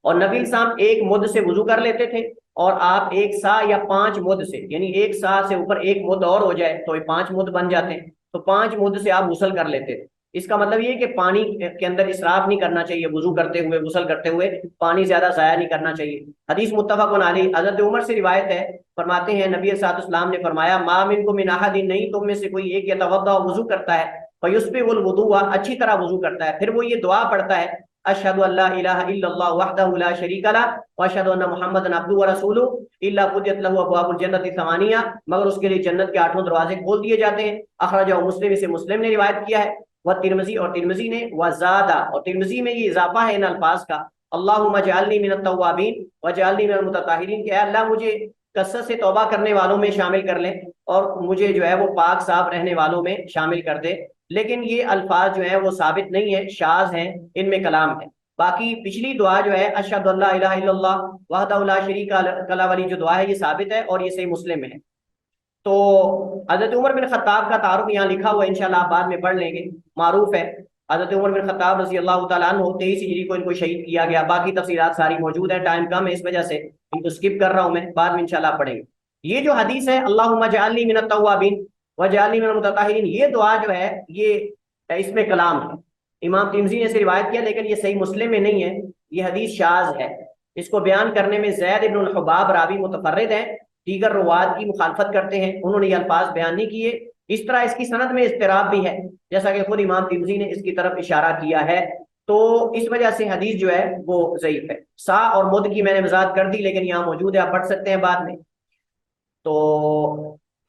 اور نبی السلام 1 مد سے وضو کر لیتے تھے، اور آپ 1 صاع یا 5 مد سے، یعنی 1 صاع سے اوپر 1 مد اور ہو جائے تو 5 مد بن جاتے ہیں، تو 5 مد سے آپ غسل کر لیتے تھے۔ اس کا مطلب یہ ہے کہ پانی کے اندر اسراف نہیں کرنا چاہیے، وضو کرتے ہوئے غسل کرتے ہوئے پانی زیادہ ضائع نہیں کرنا چاہیے۔ حدیث متفق علیہ، حضرت عمر سے روایت ہے، فرماتے ہیں نبی صلی اللہ علیہ وسلم نے فرمایا ما منکم من احد، نہیں تم میں سے کوئی ایک یتوضا وضو کرتا ہے، فیسبغ الوضوء اچھی طرح وضو کرتا ہے، پھر وہ یہ دعا پڑھتا ہے اشہد ان لا الہ الا اللہ وحدہ لا شریک لہ واشہد ان محمد عبدہ ورسولہ الا فتحت لہ ابواب الجنۃ ثمانیہ، مگر اس کے لیے جنت کے 8 دروازے کھول دیے جاتے ہیں۔ اخرجہ مسلم، اسے مسلم نے روایت کیا ہے، والترمذی، اور ترمذی نے، وزادہ، اور ترمذی میں یہ اضافہ ہے ان الفاظ کا، اللہم اجعلنی من التوابین واجعلنی من المتطہرین، کہ اے اللہ مجھے کثرت سے توبہ کرنے والوں میں شامل کر لیں اور مجھے جو ہے وہ پاک صاف رہنے والوں میں شامل کر دے۔ لیکن یہ الفاظ جو ہیں وہ ثابت نہیں ہے، شاذ ہیں، ان میں کلام ہے۔ باقی پچھلی دعا جو ہے اشہد ان لا الہ الا اللہ وحدہ لا شریک لہ والی جو دعا ہے یہ ثابت ہے اور یہ صحیح مسلم میں ہے۔ تو حضرت عمر بن خطاب کا تعارف یہاں لکھا ہوا ہے، انشاءاللہ آپ بعد میں پڑھ لیں گے، معروف ہے۔ حضرت عمر بن خطاب رضی اللہ تعالیٰ عنہ 23 ہجری کو ان کو شہید کیا گیا، باقی تفصیلات ساری موجود ہیں، ٹائم کم ہے اس وجہ سے ان کو سکپ کر رہا ہوں میں، بعد میں انشاءاللہ پڑھیں گے۔ یہ جو حدیث ہے اللہم اجعلنی من التوابین وجعلنی من المتطہرین، یہ دعا جو ہے یہ اس میں کلام ہے، امام ترمذی نے اسے روایت کیا لیکن یہ صحیح مسلم میں نہیں ہے، یہ حدیث شاذ ہے۔ اس کو بیان کرنے میں زید بن الحباب راوی متفرد ہیں، دیگر روات کی مخالفت کرتے ہیں، انہوں نے یہ الفاظ بیان نہیں کیے۔ اس طرح اس کی سند میں اضطراب بھی ہے، جیسا کہ خود امام ترمذی نے اس کی طرف اشارہ کیا ہے، تو اس وجہ سے حدیث جو ہے وہ ضعیف ہے۔ سا اور مد کی میں نے وضاحت کر دی لیکن یہاں موجود ہے، آپ پڑھ سکتے ہیں بعد میں۔ تو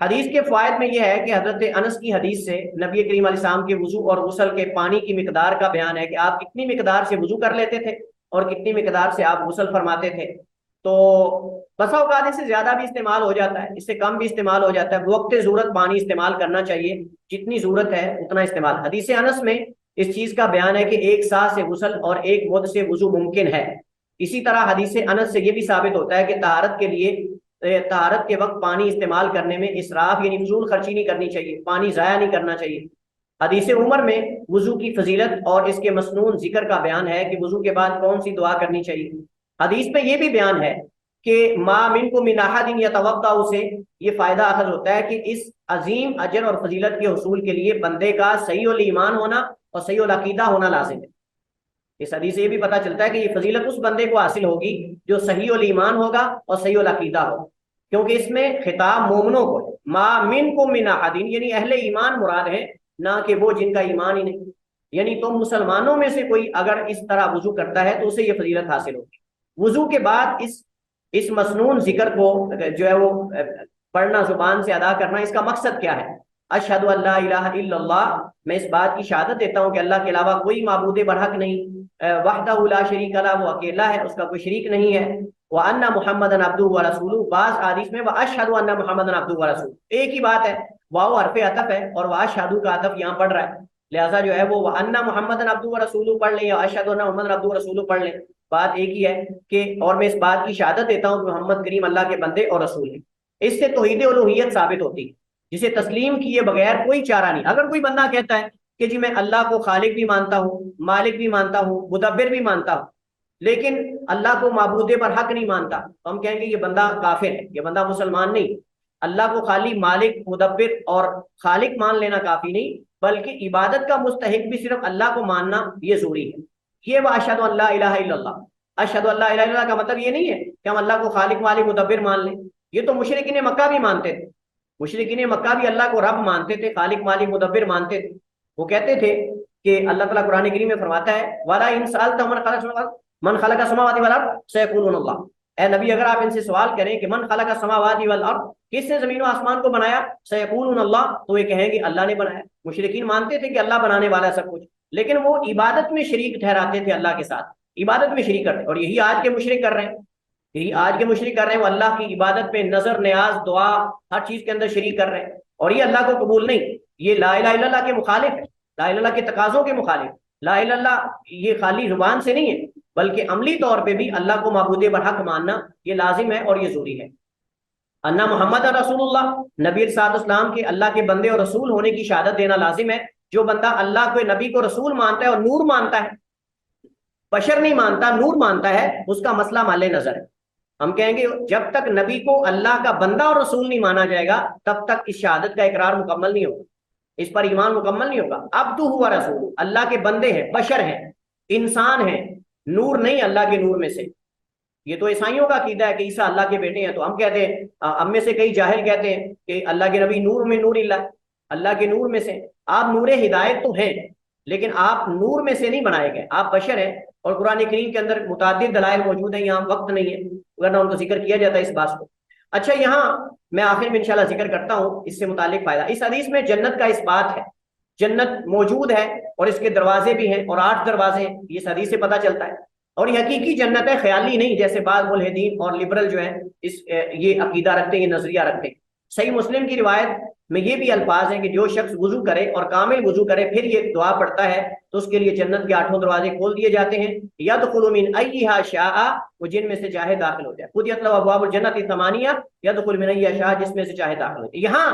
حدیث کے فوائد میں یہ ہے کہ حضرت انس کی حدیث سے نبی کریم علیہ السلام کے وضو اور غسل کے پانی کی مقدار کا بیان ہے کہ آپ کتنی مقدار سے وضو کر لیتے تھے اور کتنی مقدار سے آپ غسل فرماتے تھے۔ تو بسا اوقات اس سے زیادہ بھی استعمال ہو جاتا ہے، اس سے کم بھی استعمال ہو جاتا ہے، وقت ضرورت پانی استعمال کرنا چاہیے، جتنی ضرورت ہے اتنا استعمال۔ حدیث انس میں اس چیز کا بیان ہے کہ 1 سا سے غسل اور 1 مد سے وضو ممکن ہے۔ اسی طرح حدیث انس سے یہ بھی ثابت ہوتا ہے کہ طہارت کے لیے طہارت کے وقت پانی استعمال کرنے میں اسراف یعنی فضول خرچی نہیں کرنی چاہیے، پانی ضائع نہیں کرنا چاہیے۔ حدیث عمر میں وضو کی فضیلت اور اس کے مسنون ذکر کا بیان ہے کہ وضو کے بعد کون سی دعا کرنی چاہیے۔ حدیث میں یہ بھی بیان ہے کہ ما منکم من احد یتوضا، سے یہ فائدہ اخذ ہوتا ہے کہ اس عظیم اجر اور فضیلت کے حصول کے لیے بندے کا صحیح الایمان ہونا اور صحیح العقیدہ ہونا لازم ہے۔ اس حدیث سے یہ بھی پتہ چلتا ہے کہ یہ فضیلت اس بندے کو حاصل ہوگی جو صحیح الایمان ہوگا اور صحیح العقیدہ ہوگا، کیونکہ اس میں خطاب مومنوں کو ہے، ما منکم من احد یعنی اہل ایمان مراد ہے، نہ کہ وہ جن کا ایمان ہی نہیں، یعنی تم مسلمانوں میں سے کوئی اگر اس طرح وضو کرتا ہے تو اسے یہ فضیلت حاصل ہوگی۔ وضو کے بعد اس مسنون ذکر کو جو ہے وہ پڑھنا، زبان سے ادا کرنا، اس کا مقصد کیا ہے؟ اشہد ان لا الہ الا اللہ، میں اس بات کی شہادت دیتا ہوں کہ اللہ کے علاوہ کوئی معبود برحق نہیں، وحدہ لا شریک لہ، وہ اکیلا ہے، اس کا کوئی شریک نہیں ہے، وان محمد عبدہ ورسولہ، بعض حدیث میں واشہد ان محمد عبدہ ورسولہ، ایک ہی بات ہے، واو حرف عطف ہے اور واشہد کا عطف یہاں پڑھ رہا ہے، لہذا جو ہے وہ وان محمد عبدہ ورسولہ پڑھ لیں یا اشہد ان محمد عبدہ ورسولہ پڑھ لیں، بات ایک ہی ہے کہ اور میں اس بات کی شہادت دیتا ہوں کہ محمد کریم اللہ کے بندے اور رسول ہیں۔ اس سے توحید الوہیت ثابت ہوتی ہے، جسے تسلیم کیے بغیر کوئی چارہ نہیں۔ اگر کوئی بندہ کہتا ہے کہ جی میں اللہ کو خالق بھی مانتا ہوں، مالک بھی مانتا ہوں، مدبر بھی مانتا ہوں، لیکن اللہ کو معبود برحق نہیں مانتا، تو ہم کہیں گے یہ بندہ کافر ہے، یہ بندہ مسلمان نہیں۔ اللہ کو خالی مالک، مدبر اور خالق مان لینا کافی نہیں، بلکہ عبادت کا مستحق بھی صرف اللہ کو ماننا یہ ضروری ہے۔ یہ وہ اشہد ان لا الہ الا اللہ، اشہد ان لا الہ الا اللہ کا مطلب یہ نہیں ہے کہ ہم اللہ کو خالق، مالک، مدبر مان لیں، یہ تو مشرکین مکہ بھی مانتے تھے، مشرکین مکہ بھی اللہ کو رب مانتے تھے، خالق، مالک، مدبر مانتے تھے۔ وہ کہتے تھے کہ اللہ تعالیٰ قرآن کریم میں فرماتا ہے وَلَا إِن سَأَلْتَهُم مَنْ خَلَقَ السَّمَاوَاتِ وَالْأَرْضَ سَيَقُولُونَ اللَّهُ، اے نبی اگر آپ ان سے سوال کریں کہ من خلق السماوات والارض، کس نے زمین و آسمان کو بنایا، سیقولون اللہ، تو یہ کہیں گے اللہ نے بنایا۔ مشرکین مانتے تھے کہ اللہ بنانے والا ہے سب کچھ، لیکن وہ عبادت میں شریک ٹھہراتے تھے اللہ کے ساتھ، عبادت میں شریک کرتے، اور یہی آج کے مشرک کر رہے ہیں، یہی آج کے مشرک کر رہے ہیں، وہ اللہ کی عبادت میں نظر، نیاز، دعا، ہر چیز کے اندر شریک کر رہے ہیں، اور یہ اللہ کو قبول نہیں، یہ لا الہ الا اللہ کے مخالف ہے، لا الہ الا اللہ کے تقاضوں کے مخالف۔ لا الہ الا اللہ یہ خالی زبان سے نہیں ہے بلکہ عملی طور پہ بھی اللہ کو معبود برحق ماننا یہ لازم ہے اور یہ ضروری ہے۔ انا محمد رسول اللہ، نبی علیہ السلام کے اللہ کے بندے اور رسول ہونے کی شہادت دینا لازم ہے۔ جو بندہ اللہ کو، نبی کو رسول مانتا ہے اور نور مانتا ہے، بشر نہیں مانتا، نور مانتا ہے، اس کا مسئلہ مال نظر ہے۔ ہم کہیں گے جب تک نبی کو اللہ کا بندہ اور رسول نہیں مانا جائے گا تب تک اس شہادت کا اقرار مکمل نہیں ہوگا۔ اس پر ایمان مکمل نہیں ہوگا. عبدہ و رسول، اللہ کے بندے ہیں، بشر ہیں، انسان ہیں، نور نہیں اللہ کے نور میں سے. یہ تو عیسائیوں کا عقیدہ ہے کہ عیسیٰ اللہ کے بیٹے ہیں. تو ہم کہتے ہیں، ہم میں سے کئی جاہل کہتے ہیں کہ اللہ کے نبی نور میں نور اللہ کے نور میں سے. آپ نور ہدایت تو ہیں لیکن آپ نور میں سے نہیں بنائے گئے، آپ بشر ہیں. اور قرآن کریم کے اندر متعدد دلائل موجود ہیں، یہاں وقت نہیں ہے ورنہ ان کو ذکر کیا جاتا ہے اس بات کو. اچھا، یہاں میں آخر میں انشاءاللہ ذکر کرتا ہوں اس سے متعلق فائدہ. اس حدیث میں جنت کا اس بات ہے، جنت موجود ہے اور اس کے دروازے بھی ہیں، اور 8 دروازے ہیں، یہ اس حدیث سے پتہ چلتا ہے. اور یہ حقیقی جنت ہے، خیالی نہیں، جیسے بعض ملحدین اور لبرل جو ہیں یہ عقیدہ رکھتے ہیں، یہ نظریہ رکھتے ہیں. صحیح مسلم کی روایت میں یہ بھی الفاظ ہیں کہ جو شخص وضو کرے اور کامل وضو کرے پھر یہ دعا پڑھتا ہے تو اس کے لیے جنت کے 8 دروازے کھول دیے جاتے ہیں. یدخل من ایھا شاء، وہ جن میں سے چاہے داخل ہو جائے. فتحت له ابواب الجنت الثمانیہ یدخل من ایھا شاء، جس میں سے چاہے داخل ہو جائے. یہاں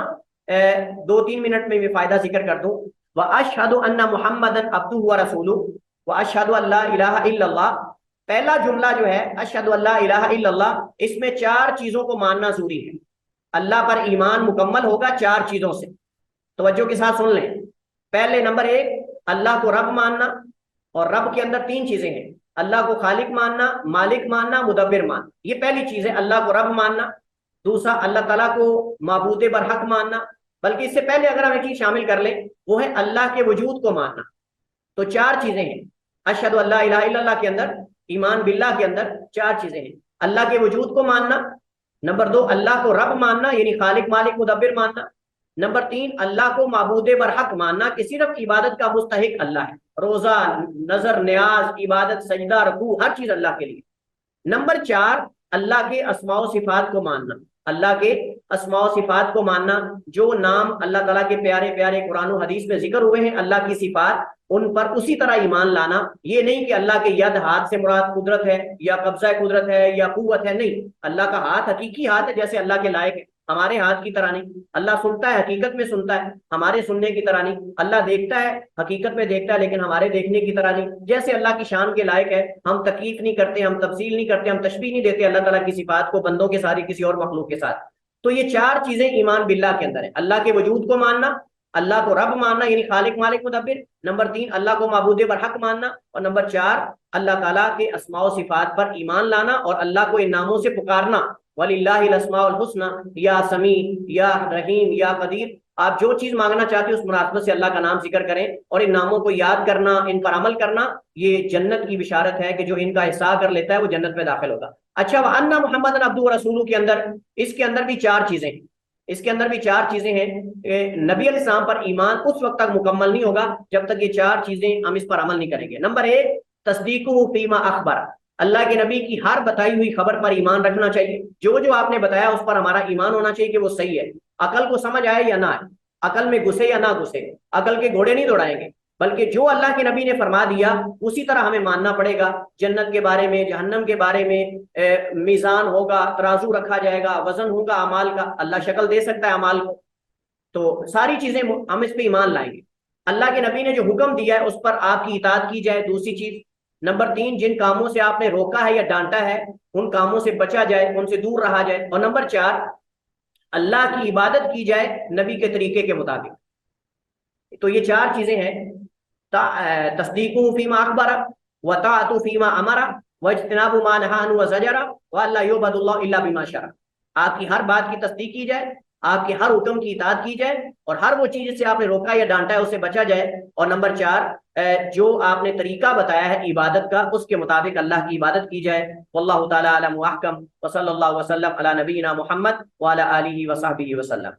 2-3 منٹ میں یہ فائدہ ذکر کر دوں. واشهد ان محمدا عبدہ ورسولہ واشهد ان لا الہ الا اللہ. پہلا جملہ جو ہے اشہد ان لا الہ الا اللہ، اس میں 4 چیزوں کو ماننا ضروری ہے. اللہ پر ایمان مکمل ہوگا 4 چیزوں سے. توجہ کے ساتھ سن لیں. پہلے نمبر 1 اللہ کو رب ماننا، اور رب کے اندر 3 چیزیں ہیں. اللہ کو خالق ماننا، مالک ماننا، مدبر ماننا. یہ پہلی چیز ہے، اللہ کو رب ماننا. دوسرا اللہ تعالیٰ کو معبود برحق ماننا، بلکہ اس سے پہلے اگر ہم ایک چیز شامل کر لیں وہ ہے اللہ کے وجود کو ماننا. تو 4 چیزیں ہیں. اشہد ان لا الہ الا اللہ کے اندر، ایمان باللہ کے اندر 4 چیزیں ہیں. اللہ کے وجود کو ماننا، نمبر 2 اللہ کو رب ماننا یعنی خالق مالک مدبر ماننا، نمبر 3 اللہ کو معبود برحق ماننا کہ صرف عبادت کا مستحق اللہ ہے. روزہ، نظر، نیاز، عبادت، سجدہ، رکوع، ہر چیز اللہ کے لیے. نمبر 4 اللہ کے اسماء و صفات کو ماننا، اللہ کے اسماء و صفات کو ماننا. جو نام اللہ تعالیٰ کے پیارے پیارے قرآن و حدیث میں ذکر ہوئے ہیں، اللہ کی صفات، ان پر اسی طرح ایمان لانا. یہ نہیں کہ اللہ کے ید، ہاتھ سے مراد قدرت ہے یا قبضہ قدرت ہے یا قوت ہے، نہیں. اللہ کا ہاتھ حقیقی ہاتھ ہے جیسے اللہ کے لائق ہے، ہمارے ہاتھ کی طرح نہیں. اللہ سنتا ہے، حقیقت میں سنتا ہے، ہمارے سننے کی طرح نہیں. اللہ دیکھتا ہے، حقیقت میں دیکھتا ہے لیکن ہمارے دیکھنے کی طرح نہیں. جیسے اللہ کی شان کے لائق ہے، ہم تکییف نہیں کرتے، ہم تفصیل نہیں کرتے، ہم تشبیہ نہیں دیتے اللہ تعالیٰ کی صفات کو بندوں کے ساتھ، کسی اور مخلوق کے ساتھ. تو یہ 4 چیزیں ایمان باللہ کے اندر ہے. اللہ کے وجود کو ماننا، اللہ کو رب ماننا یعنی خالق مالک مدبر، نمبر 3 اللہ کو معبود برحق ماننا، اور نمبر 4 اللہ تعالیٰ کے اسماء و صفات پر ایمان لانا اور اللہ کو ان ناموں سے پکارنا. وَلِلَّهِ الْأَسْمَاءُ الْحُسْنَى، یا سمیع، یا رحیم، یا قدیر. آپ جو چیز مانگنا چاہتے ہیں اس مناسبت سے اللہ کا نام ذکر کریں اور ان ناموں کو یاد کرنا، ان پر عمل کرنا. یہ جنت کی بشارت ہے کہ جو ان کا حصہ کر لیتا ہے وہ جنت میں داخل ہوگا. اچھا، وَأَنَّ مُحَمَّدًا عَبْدُهُ وَرَسُولُهُ کے اندر، اس کے اندر بھی 4 چیزیں ہیں. اس کے اندر بھی 4 چیزیں ہیں. نبی علیہ السلام پر ایمان اس وقت تک مکمل نہیں ہوگا جب تک یہ 4 چیزیں ہم اس پر عمل نہیں کریں گے. نمبر 1 تصدیقہ فیما اخبر، اللہ کے نبی کی ہر بتائی ہوئی خبر پر ایمان رکھنا چاہیے. جو آپ نے بتایا اس پر ہمارا ایمان ہونا چاہیے کہ وہ صحیح ہے. عقل کو سمجھ آئے یا نہ آئے، عقل میں گھسے یا نہ گھسے، عقل کے گھوڑے نہیں دوڑائیں گے، بلکہ جو اللہ کے نبی نے فرما دیا اسی طرح ہمیں ماننا پڑے گا. جنت کے بارے میں، جہنم کے بارے میں، میزان ہوگا، ترازو رکھا جائے گا، وزن ہوگا اعمال کا، اللہ شکل دے سکتا ہے اعمال کو. تو ساری چیزیں ہم اس پہ ایمان لائیں گے. اللہ کے نبی نے جو حکم دیا ہے اس پر آپ کی اطاعت کی جائے، دوسری چیز. نمبر 3 جن کاموں سے آپ نے روکا ہے یا ڈانٹا ہے ان کاموں سے بچا جائے، ان سے دور رہا جائے. اور نمبر 4 اللہ کی عبادت کی جائے نبی کے طریقے کے مطابق. تو یہ 4 چیزیں ہیں، تصدیق فیما اخبر، وطاعت فیما امر، واجتناب ما نہى عنہ وزجر، والا یعبد اللہ الا بما شرع. آپ کی ہر بات کی تصدیق کی جائے، آپ کے ہر حکم کی اطاعت کی جائے، اور ہر وہ چیز سے آپ نے روکا یا ڈانٹا ہے اسے بچا جائے. اور نمبر 4 جو آپ نے طریقہ بتایا ہے عبادت کا اس کے مطابق اللہ کی عبادت کی جائے. واللہ تعالی اعلم واحکم، وصلی اللہ وسلم علی نبینا محمد وعلی آلہ وصحبہ وسلم.